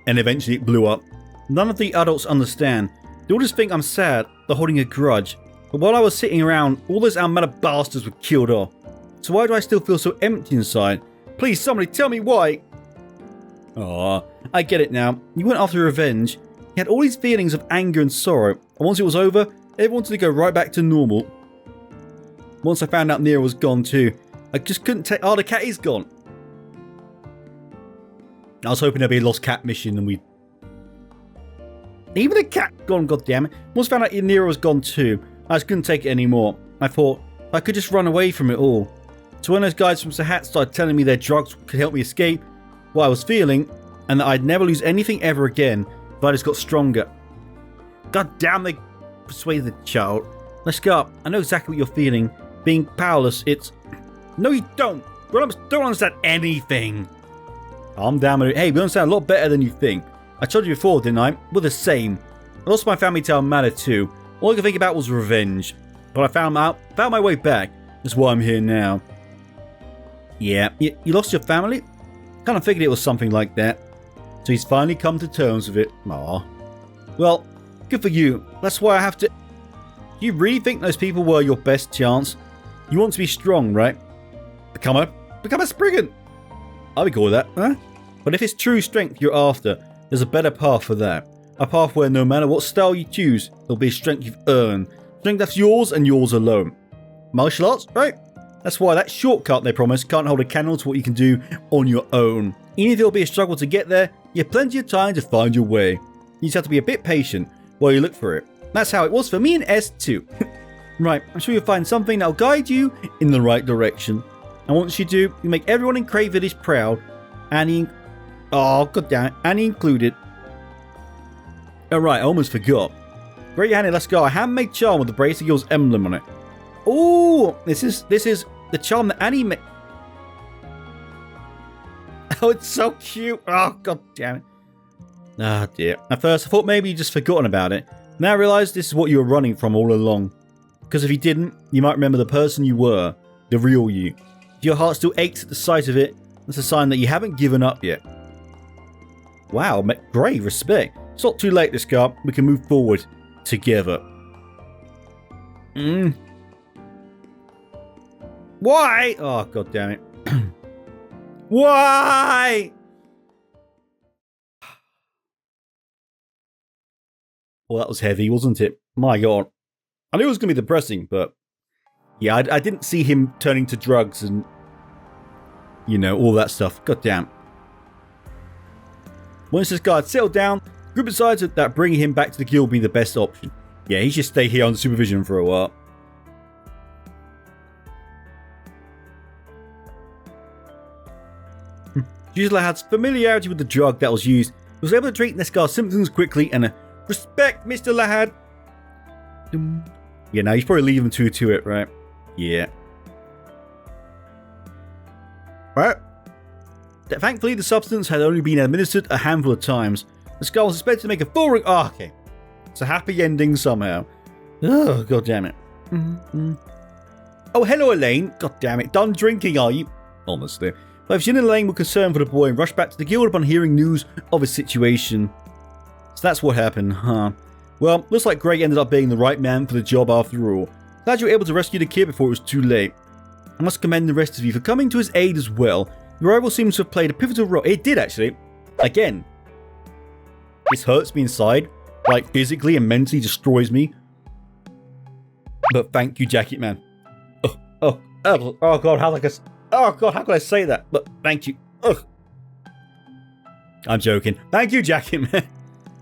eventually it blew up. None of the adults understand. They all just think I'm sad, they're holding a grudge. But while I was sitting around, all those Almada bastards were killed off. So why do I still feel so empty inside? Please, somebody tell me why! Aw, I get it now. You went after revenge. You had all these feelings of anger and sorrow. And once it was over, everyone wanted to go right back to normal. Once I found out Nero was gone too, I just couldn't take... Oh, the cat is gone. I was hoping there'd be a lost cat mission and we... Even the cat gone, goddammit. Once I found out Nero was gone too, I just couldn't take it anymore. I thought, I could just run away from it all. So when those guys from Sahat started telling me their drugs could help me escape what I was feeling, and that I'd never lose anything ever again if I just got stronger. God damn, they persuaded the child. Let's go. I know exactly what you're feeling. Being powerless, it's... No, you don't. Grown-ups don't understand anything. Calm down, hey, we understand a lot better than you think. I told you before, didn't I? We're the same. I lost my family to Almada too. All I could think about was revenge. But I found my way back. That's why I'm here now. Yeah, you lost your family? Kind of figured it was something like that. So he's finally come to terms with it. Aw. Well, good for you. That's why I have to... Do you really think those people were your best chance? You want to be strong, right? Become a Spriggan. I'll be cool with that, huh? But if it's true strength you're after, there's a better path for that. A path where no matter what style you choose, there'll be strength you've earned. Strength that's yours and yours alone. Martial arts, right? That's why that shortcut they promise can't hold a candle to what you can do on your own. Even if it'll be a struggle to get there, you have plenty of time to find your way. You just have to be a bit patient while you look for it. That's how it was for me in S2. Right, I'm sure you'll find something that'll guide you in the right direction. And once you do, you make everyone in Creil Village proud. Annie... Oh, goddamn, Annie included. Alright, I almost forgot. Great Annie, let's go. A handmade charm with the Brace of Girls emblem on it. Oh, this is the charm that Annie made. Oh, it's so cute. Oh, god damn it. Ah, dear. At first, I thought maybe you'd just forgotten about it. Now I realise this is what you were running from all along. Because if you didn't, you might remember the person you were. The real you. If your heart still aches at the sight of it, that's a sign that you haven't given up yet. Wow, great respect. It's not too late, Lashkar. We can move forward together. Why? Oh, god damn it. Why? Well, that was heavy, wasn't it? My god. I knew it was going to be depressing, but... Yeah, I didn't see him turning to drugs and... You know, all that stuff. God damn. Once this guy had settled down, the group decides that bringing him back to the guild would be the best option. Yeah, he should stay here under supervision for a while. Due to Lahad's familiarity with the drug that was used, he was able to treat Lashkar's symptoms quickly and respect, Mr. Lahad. Yeah, now he's probably leaving him to it, right? Yeah. Right. Thankfully, the substance had only been administered a handful of times. Lashkar was expected to make a full... Oh, okay. It's a happy ending somehow. Oh, god damn it. Oh, hello, Elaine. God damn it. Done drinking, are you? Honestly. Both Jin and Elaine were concerned for the boy and rushed back to the guild upon hearing news of his situation. So that's what happened, huh? Well, looks like Greg ended up being the right man for the job after all. Glad you were able to rescue the kid before it was too late. I must commend the rest of you for coming to his aid as well. Your rival seems to have played a pivotal role. It did, actually. Again. This hurts me inside. Like, physically and mentally destroys me. But thank you, Jacket Man. Oh god, how could I say that? But thank you. Ugh. I'm joking. Thank you, Jacket Man.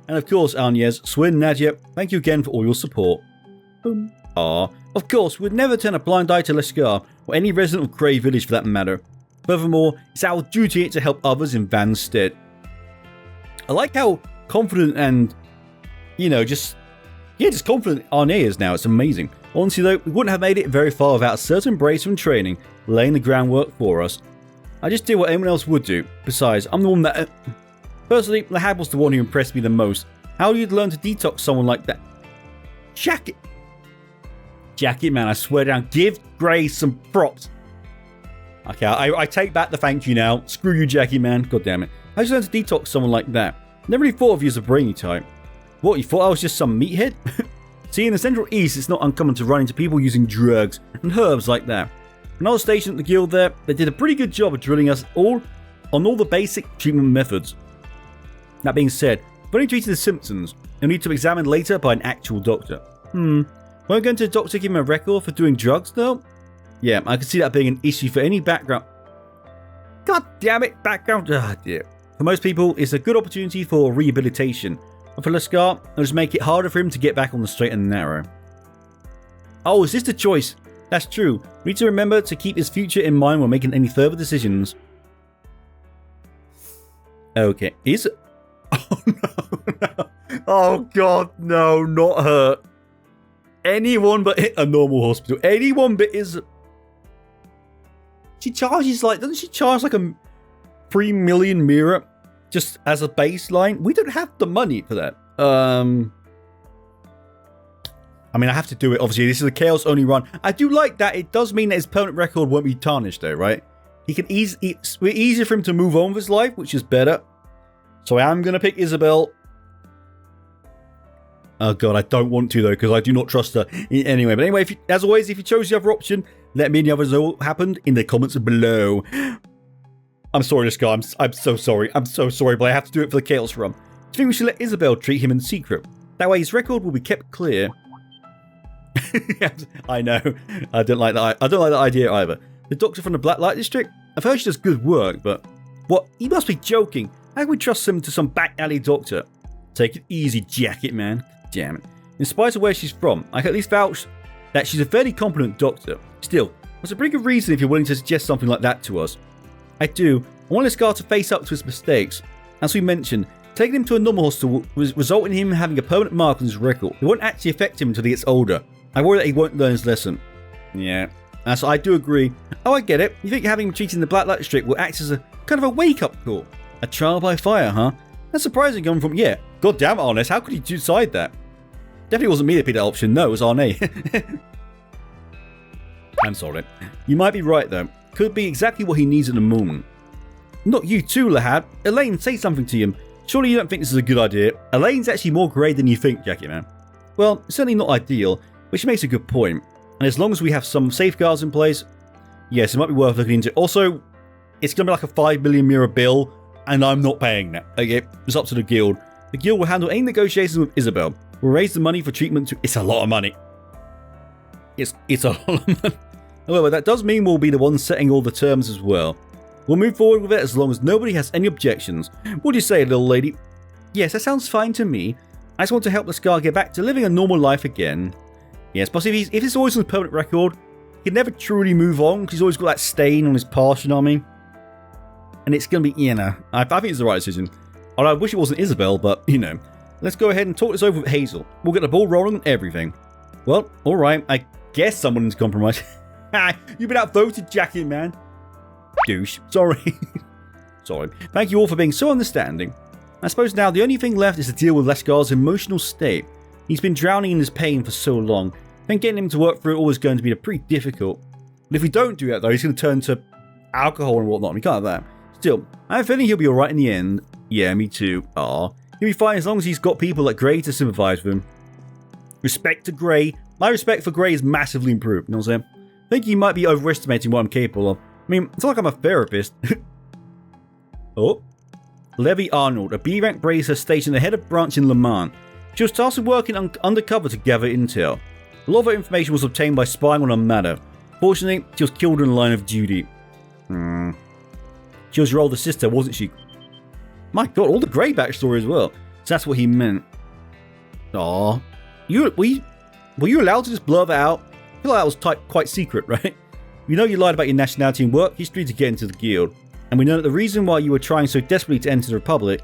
And of course, Agnes, Swin, Nadia, thank you again for all your support. Boom. Of course, we'd never turn a blind eye to Lashkar, or any resident of Creil Village for that matter. Furthermore, it's our duty to help others in Van's stead. I like how confident and, just confident Arne is now. It's amazing. Honestly though, we wouldn't have made it very far without a certain brace from training laying the groundwork for us. I just did what anyone else would do. Besides, I'm the one that... Personally, Lahad was the one who impressed me the most. How do you learn to detox someone like that? Jacket, man, I swear down. Give Gray some props. Okay, I take back the thank you now. Screw you, Jackie, man. God damn it. How do you learn to detox someone like that? Never really thought of you as a brainy type. What, you thought I was just some meathead? See, in the Central East, it's not uncommon to run into people using drugs and herbs like that. When I was stationed at the guild there, they did a pretty good job of drilling us all on all the basic treatment methods. That being said, we've only treated the symptoms. You'll need to examine later by an actual doctor. Won't go to the doctor give him a record for doing drugs though? Yeah, I can see that being an issue for any background. God damn it, background. Ah, dear. For most people, it's a good opportunity for rehabilitation. But for Lashkar, it'll just make it harder for him to get back on the straight and narrow. Oh, is this the choice? That's true. We need to remember to keep his future in mind when making any further decisions. Okay, is... Oh no. Oh god, no, not her. Anyone but a normal hospital. Anyone but is... She charges like... Doesn't she charge like a 3 million mirror just as a baseline? We don't have the money for that. I mean, I have to do it, obviously. This is a Chaos only run. I do like that. It does mean that his permanent record won't be tarnished, though, right? He can it's easier for him to move on with his life, which is better. So I am going to pick Isabel. Oh, God, I don't want to, though, because I do not trust her. Anyway, but anyway, as always, if you chose the other option, let me and the others know what happened in the comments below. I'm sorry, this guy. I'm so sorry. I'm so sorry, but I have to do it for the Chaos run. Do you think we should let Isabel treat him in secret? That way his record will be kept clear. I know. I don't like that. I don't like that idea either. The doctor from the Black Light District? I've heard she does good work, but... What? He must be joking. How can we trust him to some back alley doctor? Take it easy, jacket man. Damn it. In spite of where she's from, I can at least vouch that she's a fairly competent doctor. Still, that's a pretty good reason if you're willing to suggest something like that to us. I do. I want Lashkar to face up to his mistakes. As we mentioned, taking him to a normal hospital will result in him having a permanent mark on his record. It won't actually affect him until he gets older. I worry that he won't learn his lesson. Yeah, so I do agree. Oh, I get it. You think having him treated in the Black Light District will act as a kind of a wake-up call? A trial by fire, huh? That's surprising coming from... Yeah, god damn it, Arnes. How could you decide that? Definitely wasn't me that picked that option. No, it was Arne. I'm sorry. You might be right, though. Could be exactly what he needs at the moment. Not you too, Lahad. Elaine, say something to him. Surely you don't think this is a good idea. Elaine's actually more grey than you think, Jackie, man. Well, certainly not ideal, but she makes a good point. And as long as we have some safeguards in place, yes, it might be worth looking into. Also, it's going to be like a 5 million mirror bill, and I'm not paying that. Okay, it's up to the guild. The guild will handle any negotiations with Isabel. We'll raise the money for treatment to... It's a lot of money. It's a lot of money. However, that does mean we'll be the ones setting all the terms as well. We'll move forward with it as long as nobody has any objections. What do you say, little lady? Yes, that sounds fine to me. I just want to help Lashkar get back to living a normal life again. Yes, but if it's always on his permanent record, he can never truly move on because he's always got that stain on his past, you know what I mean? And it's going to be, I think it's the right decision. I wish it wasn't Isabel, but, Let's go ahead and talk this over with Hazel. We'll get the ball rolling on everything. Well, alright, I guess someone's compromised. You've been outvoted, Jackie, man. Douche. Sorry. Sorry. Thank you all for being so understanding. I suppose now the only thing left is to deal with Lashkar's emotional state. He's been drowning in his pain for so long. I think getting him to work through it all is going to be pretty difficult. But if we don't do that, though, he's going to turn to alcohol and whatnot. We can't have that. Still, I have a feeling he'll be alright in the end. Yeah, me too. He'll be fine as long as he's got people like Gray to sympathise with him. Respect to Gray. My respect for Gray is massively improved. You know what I'm saying? I think he might be overestimating what I'm capable of. I mean, it's not like I'm a therapist. Oh. Levy Arnold, a B-rank bracer stationed ahead of branch in Le Mans. She was tasked with working undercover to gather intel. A lot of her information was obtained by spying on a matter. Fortunately, she was killed in the line of duty. She was your older sister, wasn't she? My god, all the Grey backstory as well. So that's what he meant. Aww. Were you allowed to just blur that out? I feel like that was quite secret, right? We know you lied about your nationality and work history to get into the guild. And we know that the reason why you were trying so desperately to enter the Republic,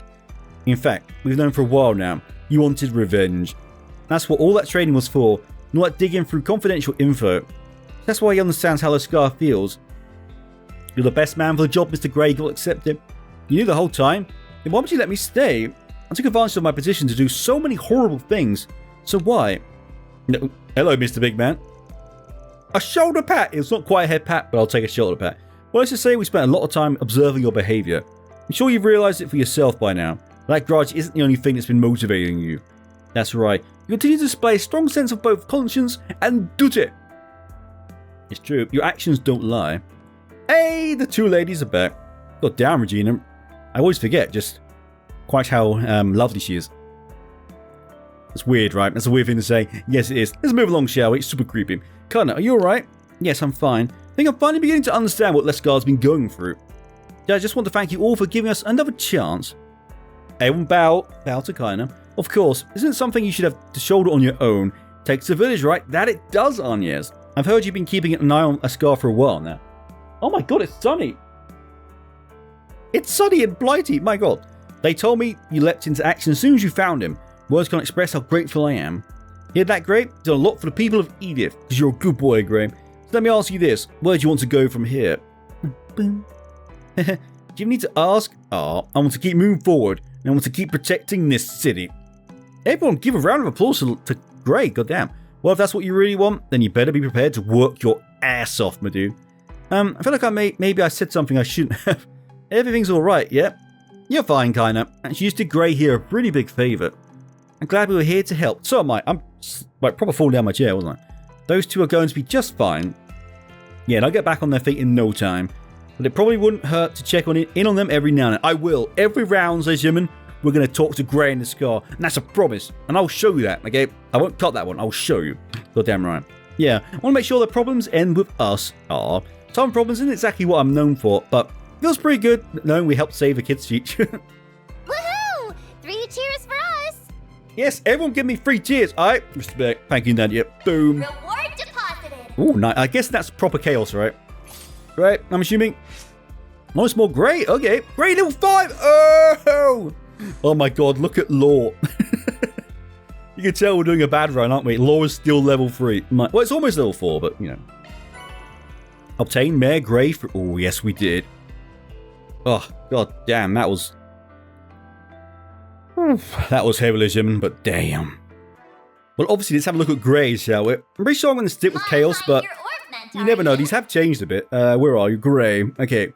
in fact, we've known for a while now, you wanted revenge. That's what all that training was for, not that digging through confidential info. That's why he understands how Lashkar feels. You're the best man for the job, Mr. Grey, you'll accept it. You knew the whole time. Then why would you let me stay? I took advantage of my position to do so many horrible things. So why? No. Hello, Mr. Big Man. A shoulder pat. It's not quite a head pat, but I'll take a shoulder pat. Well, let's just say we spent a lot of time observing your behavior. I'm sure you've realized it for yourself by now. That grudge isn't the only thing that's been motivating you. That's right. You continue to display a strong sense of both conscience and duty. It's true. Your actions don't lie. Hey, the two ladies are back. God damn, Regina. I always forget just quite how lovely she is. It's weird, right? That's a weird thing to say. Yes, it is. Let's move along, shall we? It's super creepy. Kaina, are you alright? Yes, I'm fine. I think I'm finally beginning to understand what Lashkar's been going through. Yeah, I just want to thank you all for giving us another chance. Everyone bow to Kaina. Of course, isn't it something you should have to shoulder on your own? Takes a village, right? That it does, Agnes. I've heard you've been keeping an eye on Lashkar for a while now. Oh my god, it's sunny. It's sunny and blighty, my god. They told me you leapt into action as soon as you found him. Words can't express how grateful I am. Hear that, Grey? You've done a lot for the people of Edith, because you're a good boy, Grey. So let me ask you this. Where do you want to go from here? Boom. Do you need to ask? I want to keep moving forward, and I want to keep protecting this city. Everyone give a round of applause to Grey, goddamn. Well, if that's what you really want, then you better be prepared to work your ass off, my dude. I feel like maybe I said something I shouldn't have. Everything's alright, yeah? You're fine, Kaina. And she used to Grey here a pretty big favour. I'm glad we were here to help. So am I. I'm like proper falling down my chair, wasn't I? Those two are going to be just fine. Yeah, they'll get back on their feet in no time. But it probably wouldn't hurt to check in on them every now and then. I will. Every round, ladies and gentlemen, we're going to talk to Grey and the Scar. And that's a promise. And I'll show you that, okay? I won't cut that one. I'll show you. Goddamn right. Yeah, I want to make sure the problems end with us. Some problems isn't exactly what I'm known for, but it feels pretty good knowing we helped save a kid's future. Woohoo! 3 cheers for us! Yes, everyone give me 3 cheers. Alright, respect. Thank you, Nadia. Boom. Reward deposited! Ooh, nice. I guess that's proper chaos, right? Right, I'm assuming. Once more Grey. Okay. Grey level 5. Oh my god, look at Law. You can tell we're doing a bad run, aren't we? Law is still level 3. Well, it's almost level 4, but, you know. Obtain Mayor Grey for... Oh, yes, we did. Oh, god damn, that was... That was heroism, but damn. Well, obviously, let's have a look at Grey, shall we? I'm pretty sure I'm going to stick with Chaos, but you never know. These have changed a bit. Where are you? Grey. Okay.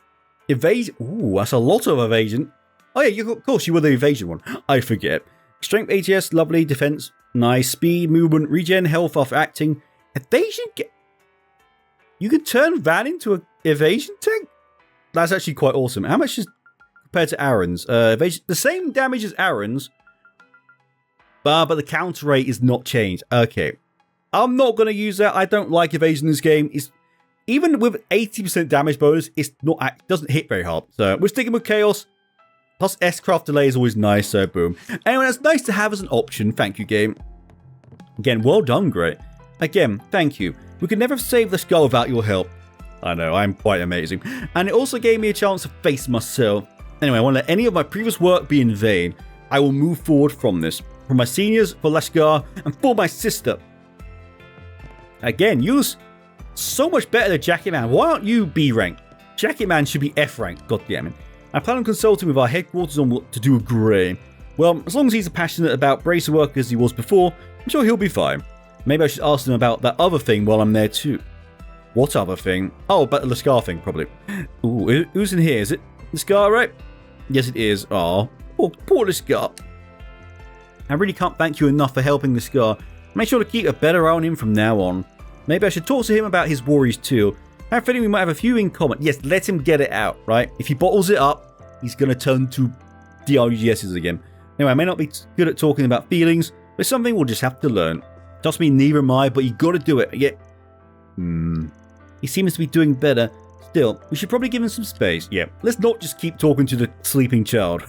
Evasion. Ooh, that's a lot of evasion. Oh, yeah, of course, you were the evasion one. I forget. Strength ATS, lovely. Defense, nice. Speed, movement, regen, health after acting. Evasion... You can turn Van into an evasion tank? That's actually quite awesome. How much is compared to Aaron's? Evasion, the same damage as Aaron's, but the counter rate is not changed. Okay. I'm not going to use that. I don't like evasion in this game. It's, even with 80% damage bonus, it doesn't hit very hard. So we're sticking with Chaos. Plus S-Craft delay is always nice, so boom. Anyway, that's nice to have as an option. Thank you, game. Again, well done, Grey. Again, thank you. We could never have saved the skull without your help. I know, I'm quite amazing. And it also gave me a chance to face myself. Anyway, I won't let any of my previous work be in vain. I will move forward from this. For my seniors, for Lashkar, and for my sister. Again, you're so much better than Jacket Man. Why aren't you B rank? Jacket Man should be F rank, goddammit. I plan on consulting with our headquarters on what to do with Grey. Well, as long as he's as passionate about bracer work as he was before, I'm sure he'll be fine. Maybe I should ask them about that other thing while I'm there too. What other thing? Oh, about the Lashkar thing, probably. Ooh, who's in here? Is it Lashkar, right? Yes, it is. Aw, poor Lashkar. I really can't thank you enough for helping Lashkar. Make sure to keep a better eye on him from now on. Maybe I should talk to him about his worries too. I have a feeling we might have a few in common. Yes, let him get it out, right? If he bottles it up, he's going to turn to DRGSs again. Anyway, I may not be good at talking about feelings, but it's something we'll just have to learn. Trust me, neither am I, but you got to do it. Yeah. He seems to be doing better. Still, we should probably give him some space. Yeah, let's not just keep talking to the sleeping child.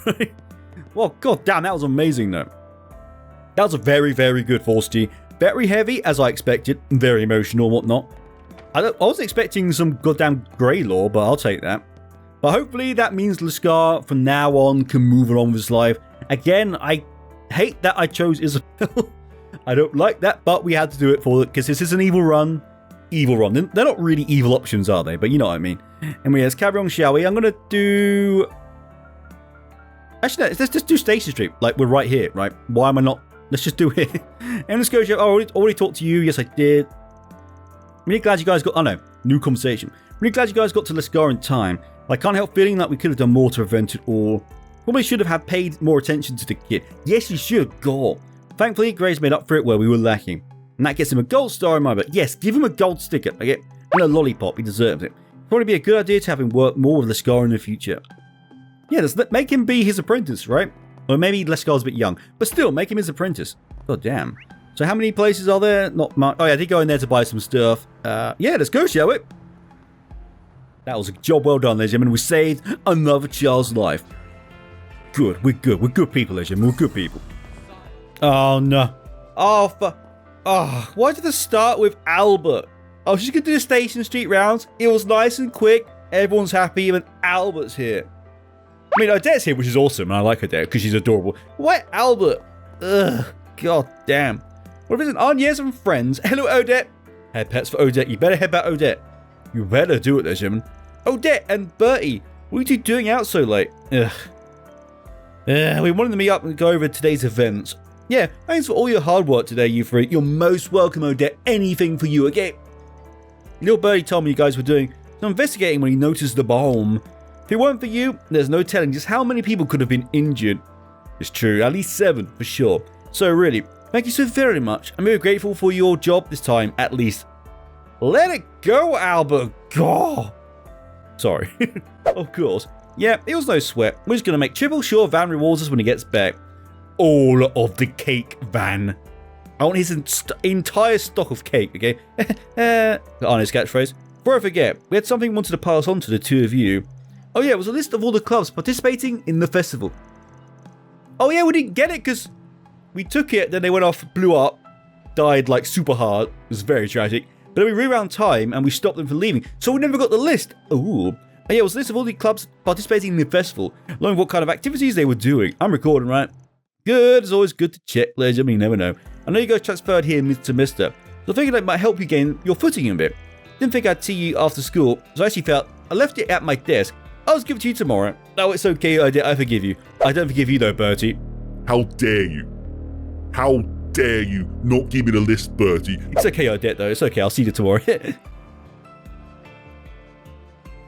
Well, god damn, that was amazing though. That was a very, very good Force G. Very heavy, as I expected. Very emotional and whatnot. I wasn't expecting some goddamn grey lore, but I'll take that. But hopefully that means Lashkar from now on can move on with his life. Again, I hate that I chose Isabel. I don't like that, but we had to do it for it because this is an evil run. Evil run. They're not really evil options, are they? But you know what I mean. Anyway, let's carry on, shall we? I'm going to do... Actually, no, let's just do Station Street. Like, we're right here, right? Why am I not... Let's just do it. And let's go, oh, I already talked to you. Yes, I did. Really glad you guys got... Oh, no. New conversation. Really glad you guys got to Lashkar in time. I can't help feeling like we could have done more to prevent it all. Probably should have had paid more attention to the kid. Yes, you should. God. Thankfully, Gray's made up for it where we were lacking. And that gets him a gold star in my book. Yes, give him a gold sticker. Okay? And a lollipop. He deserves it. Probably be a good idea to have him work more with Lashkar in the future. Yeah, let's make him be his apprentice, right? Or maybe Lashkar's a bit young. But still, make him his apprentice. God damn. So how many places are there? Not much. Oh yeah, I did go in there to buy some stuff. Yeah, let's go, shall we? That was a job well done, ladies and gentlemen. We saved another child's life. Good, we're good. We're good people, ladies and gentlemen. We're good people. Oh no. Oh, why did it start with Albert? I was just going to do the Station Street rounds. It was nice and quick. Everyone's happy, even Albert's here. I mean, Odette's here, which is awesome, and I like Odette because she's adorable. Why Albert? Ugh, god damn. What if it's an Agnes and friends? Hello, Odette. Head pets for Odette. You better head back, Odette. You better do it, there, gentlemen. Odette and Bertie, what are you two doing out so late? Ugh. We wanted to meet up and go over today's events. Yeah, thanks for all your hard work today, you three. You're most welcome, Odette. Anything for you, okay? Little Bertie told me you guys were doing some investigating when he noticed the bomb. If it weren't for you, there's no telling just how many people could have been injured. It's true, at least 7 for sure. So really, thank you so very much. I'm very grateful for your job this time, at least. Let it go, Albert. God. Sorry. Of course. Yeah, it was no sweat. We're just going to make triple sure Van rewards us when he gets back. All of the cake, Van. I want his entire stock of cake, okay? Honest catchphrase. Before I forget, we had something we wanted to pass on to the two of you. Oh yeah, it was a list of all the clubs participating in the festival. Oh yeah, we didn't get it because we took it, then they went off, blew up, died like super hard. It was very tragic. But then we rewound time and we stopped them from leaving, so we never got the list. Ooh. Oh yeah, it was a list of all the clubs participating in the festival, along with what kind of activities they were doing. I'm recording, right? Good, it's always good to check, ladies. I mean, you never know. I know you guys transferred here to Mister, so I figured it might help you gain your footing a bit. Didn't think I'd see you after school, so I actually felt I left it at my desk. I'll give it to you tomorrow. Oh, it's okay, I forgive you. I don't forgive you though, Bertie. How dare you? How dare you not give me the list, Bertie? It's okay, Odette, though. It's okay, I'll see you tomorrow.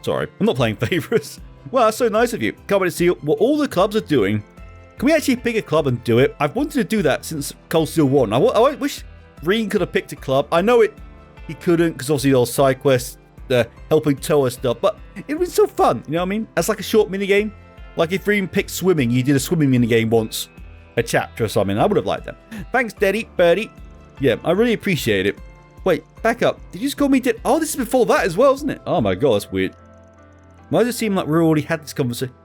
Sorry, I'm not playing favourites. Well, that's so nice of you. Can't wait to see what all the clubs are doing. Can we actually pick a club and do it? I've wanted to do that since Cold Steel 1. I wish Reen could have picked a club. I know he couldn't because obviously there was side quests, helping Toa stuff, but it would be so fun, you know what I mean? As like a short minigame. Like if Reen picked swimming, you did a swimming minigame once. A chapter or something. I would have liked that. Thanks, Bertie. Yeah, I really appreciate it. Wait, back up. Did you just call me Daddy? Oh, this is before that as well, isn't it? Oh my god, that's weird. Why does it seem like we already had this conversation?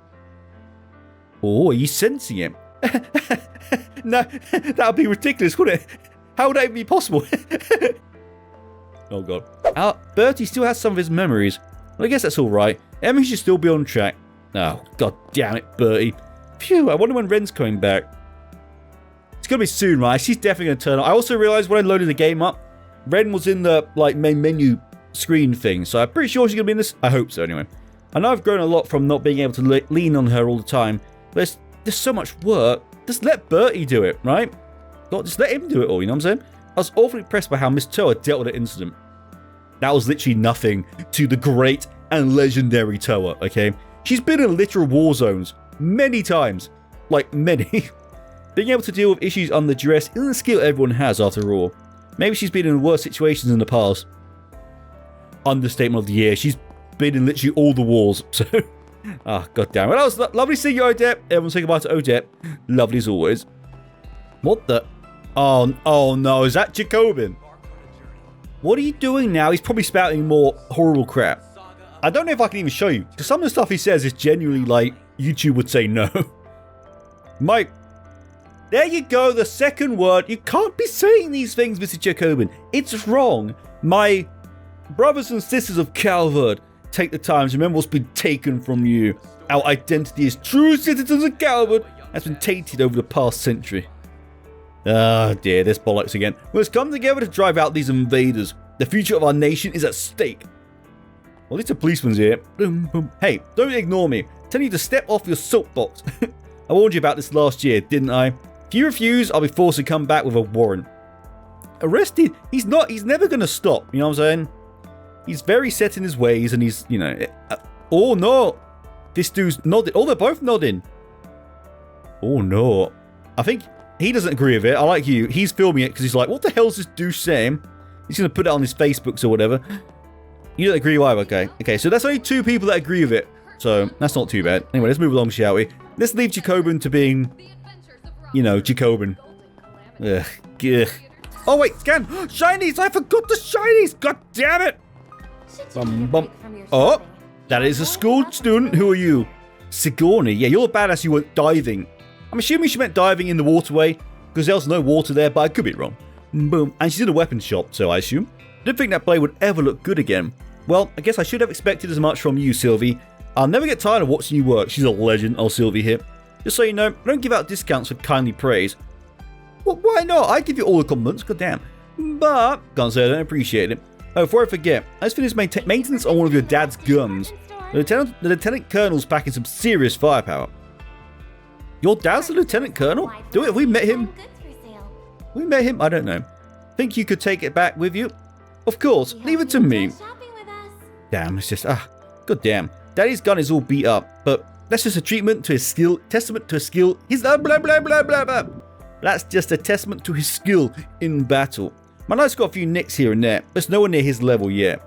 Oh, are you sensing it? No, that would be ridiculous, wouldn't it? How would that even be possible? Oh god. Bertie still has some of his memories. Well, I guess that's alright. Emmy should still be on track. Oh, god damn it, Bertie. Phew, I wonder when Ren's coming back. It's gonna be soon, right? She's definitely gonna turn up. I also realized when I loaded the game up, Ren was in the main menu screen thing, so I'm pretty sure she's gonna be in this. I hope so, anyway. I know I've grown a lot from not being able to lean on her all the time, but there's so much work. Just let Bertie do it, right? God, just let him do it all, you know what I'm saying? I was awfully impressed by how Miss Toa dealt with the incident. That was literally nothing to the great and legendary Toa, okay? She's been in literal war zones many times. Like, many. Being able to deal with issues under duress isn't a skill everyone has, after all. Maybe she's been in worse situations in the past. Understatement of the year. She's been in literally all the wars, so... Ah, god damn it. That was lovely seeing you, Odette. Everyone say goodbye to Odette. Lovely as always. What the... Oh no, is that Jacobin? What are you doing now? He's probably spouting more horrible crap. I don't know if I can even show you, because some of the stuff he says is genuinely like YouTube would say no. Mike, there you go, the second word. You can't be saying these things, Mr. Jacobin. It's wrong. My Brothers and sisters of Calvard, take the time to remember what's been taken from you. Our identity as true citizens of Calvard has been tainted over the past century. Ah, dear, this bollocks again. We must come together to drive out these invaders. The future of our nation is at stake. Well, at least a policeman's here. Boom, boom. Hey, don't ignore me. I'm telling you to step off your soapbox. I warned you about this last year, didn't I? If you refuse, I'll be forced to come back with a warrant. Arrested? He's never going to stop, you know what I'm saying? He's very set in his ways and he's, you know... oh, no. This dude's nodding. Oh, they're both nodding. Oh, no. I think he doesn't agree with it. I like you. He's filming it because he's like, what the hell's this douche saying? He's going to put it on his Facebooks or whatever. You don't agree either, okay. Okay, so that's only 2 people that agree with it. So, that's not too bad. Anyway, let's move along, shall we? Let's leave Jacobin to being, you know, Jacobin. Ugh. Oh, wait, scan! Shinies! I forgot the shinies! God damn it! Bum, bum. Oh, that is a school student. Who are you? Sigourney. Yeah, you're a badass. You went diving. I'm assuming she meant diving in the waterway, because there's no water there, but I could be wrong. Boom. And she's in a weapons shop, so I assume. Didn't think that blade would ever look good again. Well, I guess I should have expected as much from you, Sylvie. I'll never get tired of watching you work. She's a legend, old Sylvie here. Just so you know, I don't give out discounts for kindly praise. Well, why not? I give you all the compliments, goddamn. But, can't say I don't appreciate it. Oh, before I forget, I just finished maintenance on one of your dad's guns. The Lieutenant Colonel's packing some serious firepower. Your dad's the Lieutenant Colonel? We met him? We met him? I don't know. Think you could take it back with you? Of course, leave it to me. Damn, it's just, god damn. Daddy's gun is all beat up, but that's just a treatment to his skill, testament to his skill. He's blah blah blah blah blah. That's just a testament to his skill in battle. My knight's got a few nicks here and there, but it's nowhere near his level yet.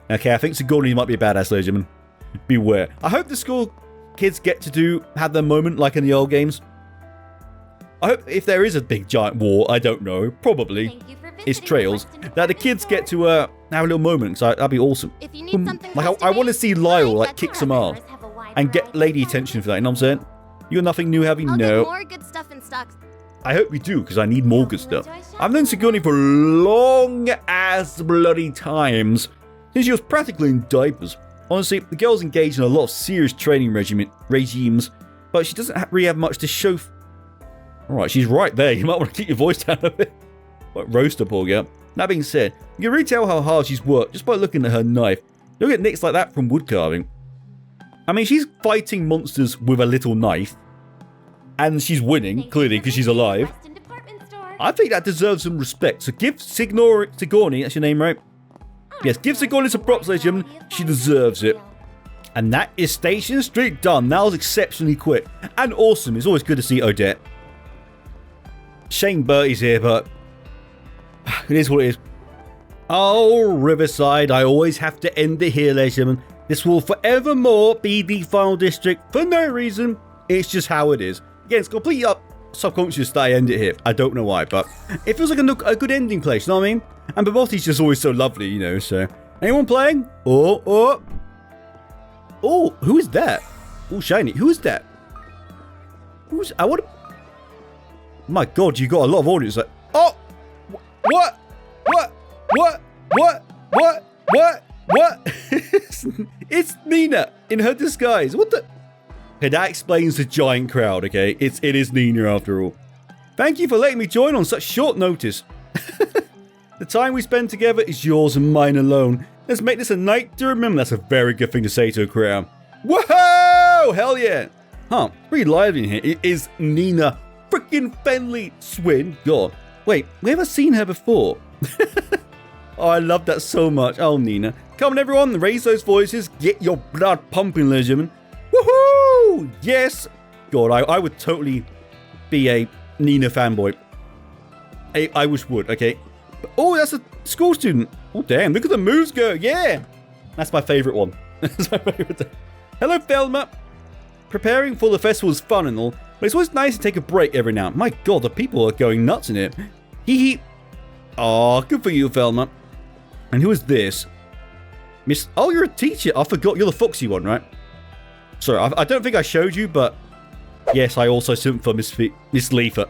Okay, I think Sigourney might be a badass, ladies and gentlemen. Beware. I hope the school kids get to have their moment like in the old games. I hope if there is a big giant war, I don't know, probably, it's Trails, that the kids get to have a little moment, so that'd be awesome. Like, I want to see Lyle, like, kick some ass and get lady attention for that, you know what I'm saying? You got nothing new, have you? No. More good stuff in stock. I hope you do, because I need more good stuff. I've known Sigourney for long ass bloody times, since she was practically in diapers. Honestly, the girl's engaged in a lot of serious training regimes, but she doesn't really have much to show. Alright, she's right there. You might want to keep your voice down a bit. What roast her, poor girl. That being said, you can really tell how hard she's worked just by looking at her knife. Look at nicks like that from wood carving. I mean, she's fighting monsters with a little knife. And she's winning, clearly, because she's alive. I think that deserves some respect. So give Sigourney, that's your name, right? Yes, give Sigourney some props, ladies and gentlemen. She deserves it. And that is Station Street done. That was exceptionally quick. And awesome. It's always good to see Odette. Shane Bertie's here, but it is what it is. Oh, Riverside. I always have to end it here, ladies and gentlemen. This will forevermore be the final district for no reason. It's just how it is. Again, it's completely subconscious that I end it here. I don't know why, but it feels like a good ending place, you know what I mean? And Boboti's just always so lovely, you know, so. Anyone playing? Oh, who is that? Oh, shiny. Who is that? I want to... My God, you got a lot of audience. Like, oh! What? It's Nina in her disguise. What the... Okay, that explains the giant crowd, okay? It is Nina after all. Thank you for letting me join on such short notice. The time we spend together is yours and mine alone. Let's make this a night to remember. That's a very good thing to say to a crowd. Whoa! Hell yeah! Huh, pretty lively in here. It is Nina freaking Fenley Swin. God. Wait, we haven't seen her before. Oh, I love that so much. Oh, Nina. Come on, everyone. Raise those voices. Get your blood pumping, ladies and gentlemen. Woohoo! Yes! God, I would totally be a Nina fanboy. I wish would, okay? Oh, that's a school student. Oh, damn. Look at the moves go. Yeah! That's my favorite one. That's my favorite. Hello, Thelma. Preparing for the festival is fun and all, but it's always nice to take a break every now and then. My God, the people are going nuts in it. Hee. Oh, good for you, Thelma. And who is this? Miss... Oh, you're a teacher. I forgot. You're the foxy one, right? Sorry, I don't think I showed you, but... Yes, I also simp for Miss Leafer.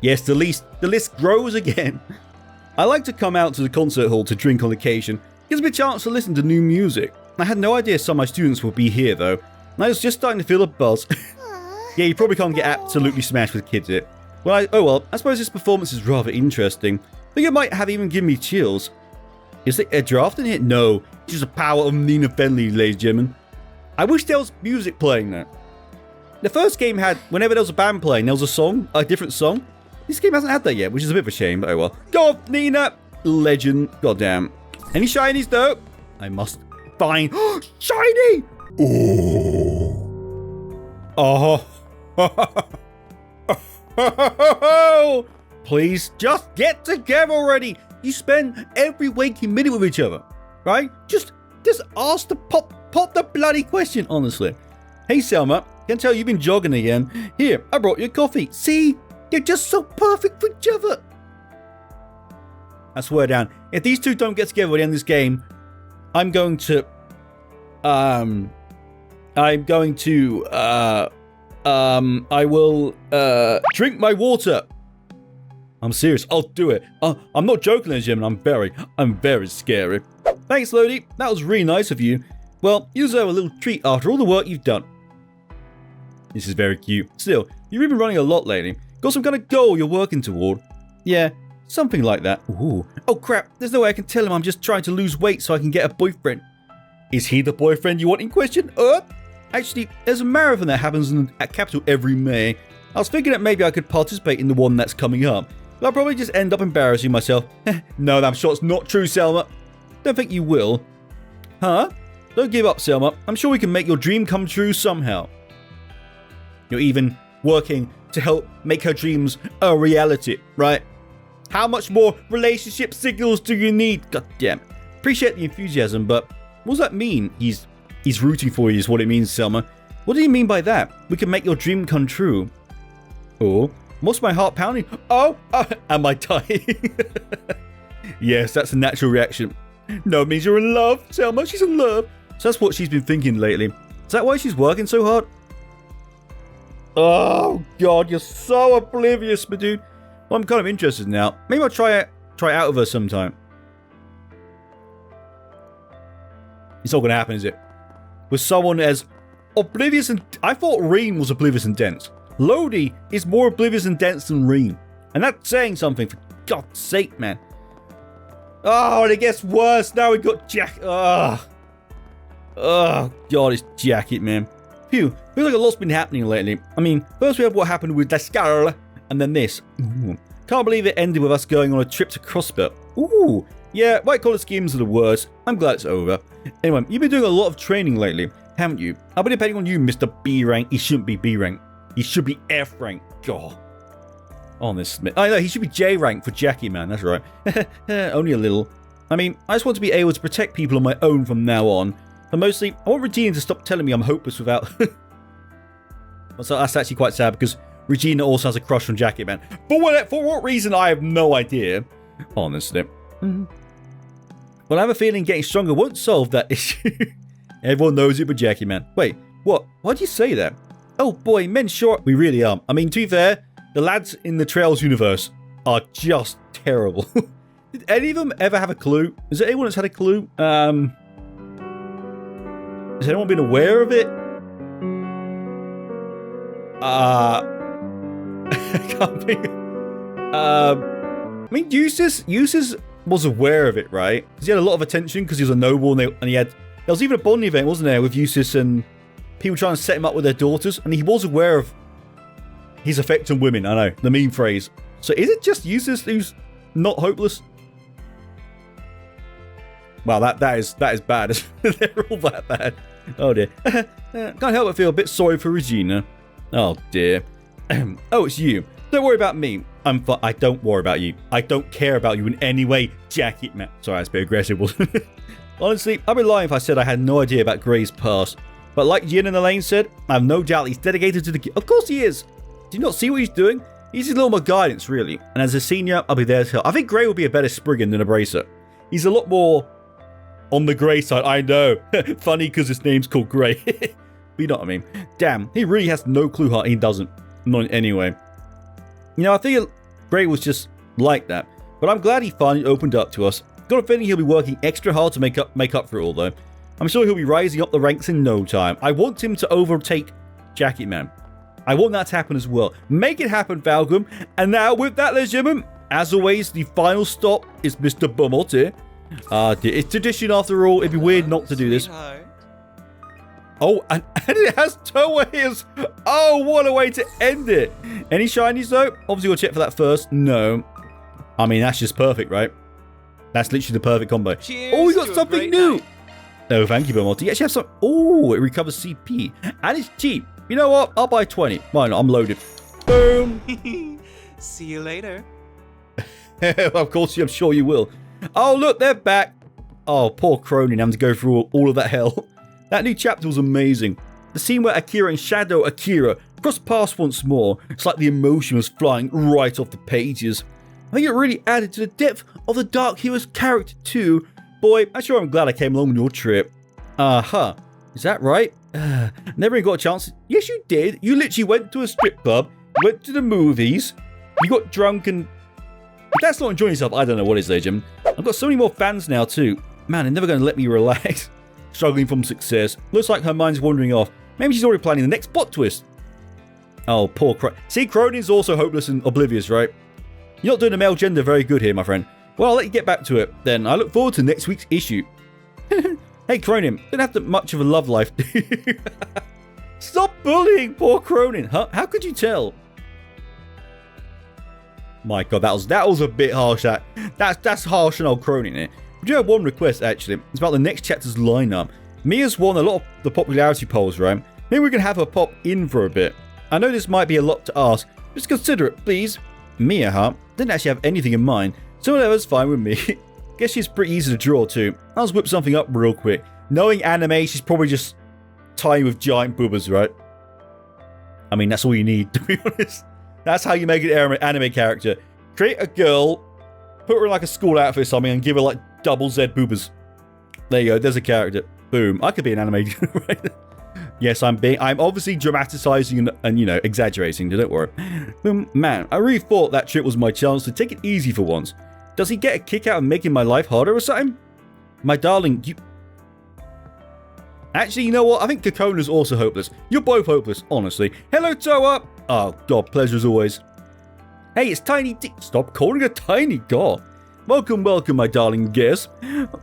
Yes, the list grows again. I like to come out to the concert hall to drink on occasion. Gives me a chance to listen to new music. I had no idea some of my students would be here though, and I was just starting to feel a buzz. Yeah, you probably can't get absolutely smashed with kids here. Well, I suppose this performance is rather interesting. I think it might have even given me chills. Is there a draft in it? No, it's just the power of Nina Fenley, ladies and gentlemen. I wish there was music playing there. The first game had, whenever there was a band playing, there was a song, a different song. This game hasn't had that yet, which is a bit of a shame, but oh well. Go on, Nina! Legend. Goddamn. Any shinies, though? I must find... Shiny! Oh. Oh. Please, just get together already. You spend every waking minute with each other, right? Just ask the pop the bloody question, honestly. Hey, Selma. Can tell you've been jogging again. Here, I brought you a coffee. See? You're just so perfect for each other. I swear down, if these two don't get together at the end of this game, I will drink my water. I'm serious. I'll do it. I'm not joking, ladies and gentlemen. I'm very scary. Thanks, Lodi. That was really nice of you. Well, you deserve a little treat after all the work you've done. This is very cute. Still, you've been running a lot lately. Got some kind of goal you're working toward? Yeah, something like that. Ooh. Oh crap, there's no way I can tell him I'm just trying to lose weight so I can get a boyfriend. Is he the boyfriend you want in question? Actually, there's a marathon that happens at Capital every May. I was thinking that maybe I could participate in the one that's coming up. But I'll probably just end up embarrassing myself. No, I'm sure it's not true, Selma. Don't think you will. Huh? Don't give up, Selma. I'm sure we can make your dream come true somehow. You're even working to help make her dreams a reality, right? How much more relationship signals do you need? God damn. Appreciate the enthusiasm, but what does that mean? He's rooting for you is what it means, Selma. What do you mean by that? We can make your dream come true. Oh, what's my heart pounding? Oh, am I dying? Yes, that's a natural reaction. No, it means you're in love, Selma. She's in love. So that's what she's been thinking lately. Is that why she's working so hard? Oh, God, you're so oblivious, my dude. Well, I'm kind of interested now. Maybe I'll try it out with her sometime. It's not going to happen, is it? With someone as oblivious and... I thought Reem was oblivious and dense. Lodi is more oblivious and dense than Reem. And that's saying something, for God's sake, man. Oh, and it gets worse. Now we got Jack... Oh, God, it's Jacket, man. Phew, feels like a lot's been happening lately. I mean, first we have what happened with Lashkar, and then this. Ooh. Can't believe it ended with us going on a trip to Crossbelt. Ooh, yeah, white collar schemes are the worst. I'm glad it's over. Anyway, you've been doing a lot of training lately, haven't you? I've been depending on you, Mr. B rank. He shouldn't be B rank. He should be F rank. God. Honestly. I know, he should be J rank for Jackie, man. That's right. Only a little. I mean, I just want to be able to protect people on my own from now on. But mostly, I want Regina to stop telling me I'm hopeless without... So that's actually quite sad because Regina also has a crush on Jacket Man. For what reason, I have no idea. Honestly. But I have a feeling getting stronger won't solve that issue. Everyone knows it but Jackie Man. Wait, what? Why'd you say that? Oh boy, men sure... We really are. I mean, to be fair, the lads in the Trails universe are just terrible. Did any of them ever have a clue? Is there anyone that's had a clue? Has anyone been aware of it? I can't think. I mean, Eustace was aware of it, right? Because he had a lot of attention because he was a noble, and he had... There was even a bonding event, wasn't there, with Eustace and people trying to set him up with their daughters, and he was aware of his effect on women. I know, the meme phrase. So is it just Eustace who's not hopeless? Wow, that is bad. They're all that bad. Oh dear. Can't help but feel a bit sorry for Regina. Oh dear. Oh, it's you. Don't worry about me. I don't worry about you. I don't care about you in any way, Jacket Man. Sorry, that's a bit aggressive, wasn't it? Honestly, I'd be lying if I said I had no idea about Gray's past. But like Jin and Elaine said, I have no doubt he's dedicated to the... Of course he is. Do you not see what he's doing? He's his little more guidance, really. And as a senior, I'll be there to help. I think Gray will be a better Spriggan than a Bracer. He's a lot more on the Gray side. I know. Funny because his name's called Gray. But you know what I mean. Damn, he really has no clue how he doesn't. Not anyway. You know, I think Gray was just like that. But I'm glad he finally opened up to us. Got a feeling he'll be working extra hard to make up for it all, though. I'm sure he'll be rising up the ranks in no time. I want him to overtake Jacket Man. I want that to happen as well. Make it happen, Falcom. And now, with that, ladies and gentlemen, as always, the final stop is Mr. Beaumont here. It's tradition after all. It'd be weird not to do this. Oh, and it has Toa ears. Oh, what a way to end it. Any shinies, though? Obviously, we'll check for that first. No. I mean, that's just perfect, right? That's literally the perfect combo. Cheers Oh, we got to something a great new. night. No, thank you, Beaumont. You actually have some... Oh, it recovers CP. And it's cheap. You know what? I'll buy 20. Why not? I'm loaded. Boom. See you later. Of course, I'm sure you will. Oh, look, they're back. Oh, poor Cronin having to go through all of that hell. That new chapter was amazing. The scene where Akira and Shadow Akira crossed paths once more. It's like the emotion was flying right off the pages. I think it really added to the depth of the Dark Hero's character too. Boy, I'm sure I'm glad I came along on your trip. Is that right? Never even got a chance. Yes, you did. You literally went to a strip club, went to the movies, you got drunk and... If that's not enjoying yourself, I don't know what is there, Jim. I've got so many more fans now too. Man, they're never going to let me relax. Struggling from success. Looks like her mind's wandering off. Maybe she's already planning the next plot twist. Oh, poor See, Cronin's also hopeless and oblivious, right? You're not doing the male gender very good here, my friend. Well, I'll let you get back to it. Then I look forward to next week's issue. Hey, Cronin, don't have much of a love life. Stop bullying poor Cronin, huh? How could you tell? My God, that was a bit harsh. That's harsh on old Cronin here. We do have one request, actually. It's about the next chapter's lineup. Mia's won a lot of the popularity polls, right? Maybe we can have her pop in for a bit. I know this might be a lot to ask. Just consider it, please. Mia, huh? Didn't actually have anything in mind. So whatever's fine with me. Guess she's pretty easy to draw too. I'll just whip something up real quick. Knowing anime, she's probably just tying with giant boobas, right? I mean, that's all you need, to be honest. That's how you make an anime character. Create a girl, put her in like a school outfit or something, and give her like double Z boobas. There you go, there's a character. Boom. I could be an anime, right? Yes, I'm obviously dramatizing and you know, exaggerating, don't worry. Man, I really thought that trip was my chance to take it easy for once. Does he get a kick out of making my life harder or something? My darling, you... Actually, you know what? I think Kakona's also hopeless. You're both hopeless, honestly. Hello, Toa! Oh, God, pleasure as always. Hey, it's Tiny D... Stop calling her Tiny, God. Welcome, my darling guest.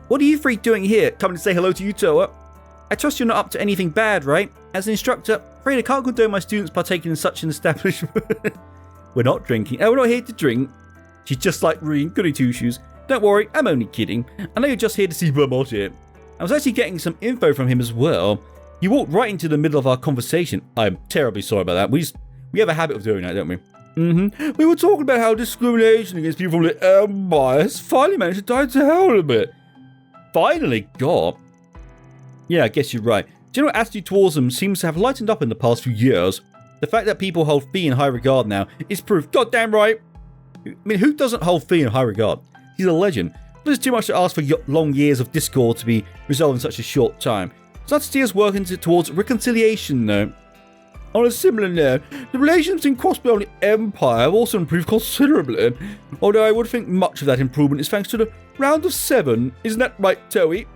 What are you three doing here? Coming to say hello to you, Toa. I trust you're not up to anything bad, right? As an instructor, afraid I can't condone my students partaking in such an establishment. We're not drinking. Oh, we're not here to drink. She's just like Reen, goody two-shoes. Don't worry, I'm only kidding. I know you're just here to see Beaumont here. I was actually getting some info from him as well. You walked right into the middle of our conversation. I'm terribly sorry about that. We have a habit of doing that, don't we? We were talking about how discrimination against people from the Empire has finally managed to die to hell a bit. Finally, God. Yeah, I guess you're right. General attitude towards them seems to have lightened up in the past few years. The fact that people hold Fee in high regard now is proof. Goddamn right. I mean, who doesn't hold Fee in high regard? He's a legend. But it's too much to ask for long years of discord to be resolved in such a short time. It's nice to see us working towards reconciliation, though. On a similar note, the relations between Crossbow and the Empire have also improved considerably. Although I would think much of that improvement is thanks to the Round of 7. Isn't that right, Toei?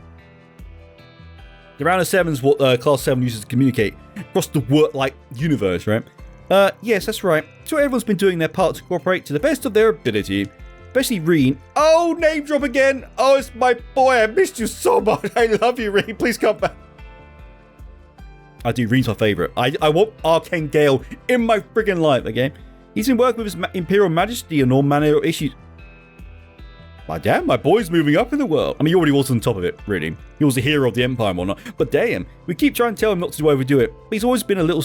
The Round of 7 is what Class 7 uses to communicate across the universe, right? Yes, that's right. So everyone's been doing their part to cooperate to the best of their ability. Especially Reen. Oh, name drop again! Oh, it's my boy. I missed you so much. I love you, Reen. Please come back. I do. Reen's my favourite. I want Arcane Gale in my friggin' life, okay? He's been working with his Imperial Majesty on all manner of issues. My damn, my boy's moving up in the world. I mean, he already was on top of it, really. He was the hero of the Empire and whatnot. But damn, we keep trying to tell him not to overdo it. But he's always been a little...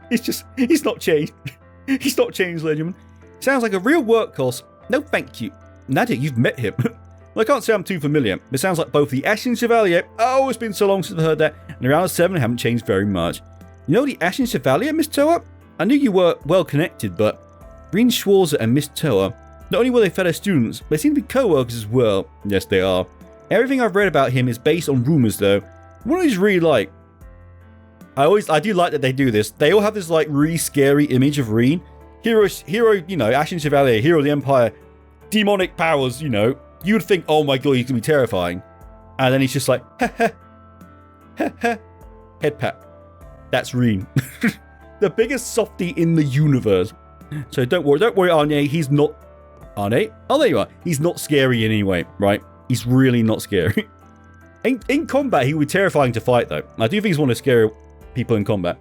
He's not changed. He's not changed, legend. Sounds like a real workhorse. No, thank you. Nadia, you've met him. Well, I can't say I'm too familiar. It sounds like both the Ashen Chevalier... Oh, it's been so long since I've heard that. And around the 7 haven't changed very much. You know the Ashen Chevalier, Miss Toa? I knew you were well connected, but... Reen Schwarzer and Miss Toa... Not only were they fellow students, but they seem to be co-workers as well. Yes, they are. Everything I've read about him is based on rumours, though. What is really like... I do like that they do this. They all have this, like, really scary image of Reen. Hero, you know, Ashen Chevalier, hero of the Empire, demonic powers, you know, you would think, oh my god, he's gonna be terrifying. And then he's just like, ha ha, ha ha, head pat. That's Reen. The biggest softie in the universe. So don't worry, Arne, he's not... Arne? Oh, there you are. He's not scary anyway, right? He's really not scary. In combat, he would be terrifying to fight, though. I do think he's one of the scarier people in combat.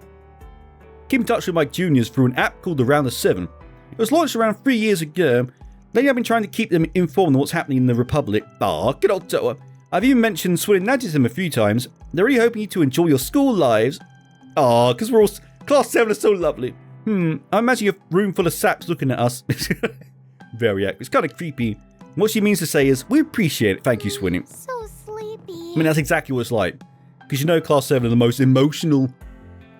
Keep in touch with my juniors through an app called Around the 7. It was launched around 3 years ago. Lately, I've been trying to keep them informed on what's happening in the Republic. Ah, good old Toa. I've even mentioned Swin and Nagism a few times. They're really hoping you to enjoy your school lives. Ah, because we're all... Class 7 is so lovely. I imagine a room full of saps looking at us. Very accurate. It's kind of creepy. What she means to say is, we appreciate it. Thank you, Swinny. So sleepy. I mean, that's exactly what it's like. Because you know Class 7 are the most emotional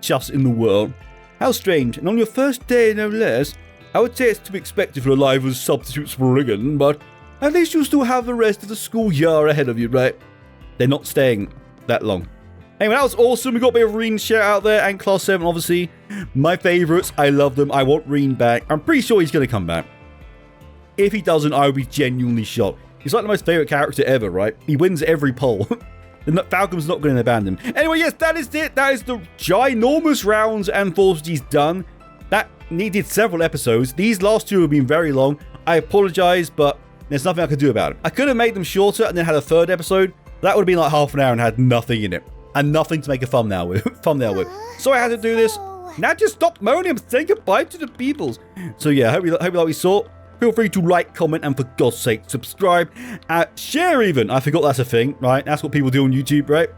chuffs in the world. How strange. And on your first day, no less, I would say it's to be expected for a life as substitute Spriggan, but at least you'll still have the rest of the school year ahead of you, right? They're not staying that long. Anyway, that was awesome. We got a bit of Reen shout out there, and Class 7, obviously. My favourites. I love them. I want Reen back. I'm pretty sure he's going to come back. If he doesn't, I would be genuinely shocked. He's like the most favourite character ever, right? He wins every poll. Falcom's not going to abandon him. Anyway, yes, that is it. That is the ginormous rounds and forces done. That needed several episodes. These last two have been very long. I apologise, but there's nothing I could do about it. I could have made them shorter and then had a third episode. That would have been like half an hour and had nothing in it. And nothing to make a thumbnail with. So I had to do this. Now just stop moaning and say goodbye to the peoples. So yeah, hope you like what we saw. Feel free to like, comment, and for God's sake, subscribe. Share even. I forgot that's a thing, right? That's what people do on YouTube, right?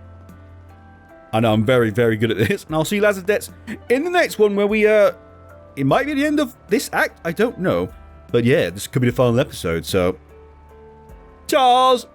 I know I'm very, very good at this. And I'll see you lads and debts in the next one where we, it might be the end of this act. I don't know. But yeah, this could be the final episode, so... Charles!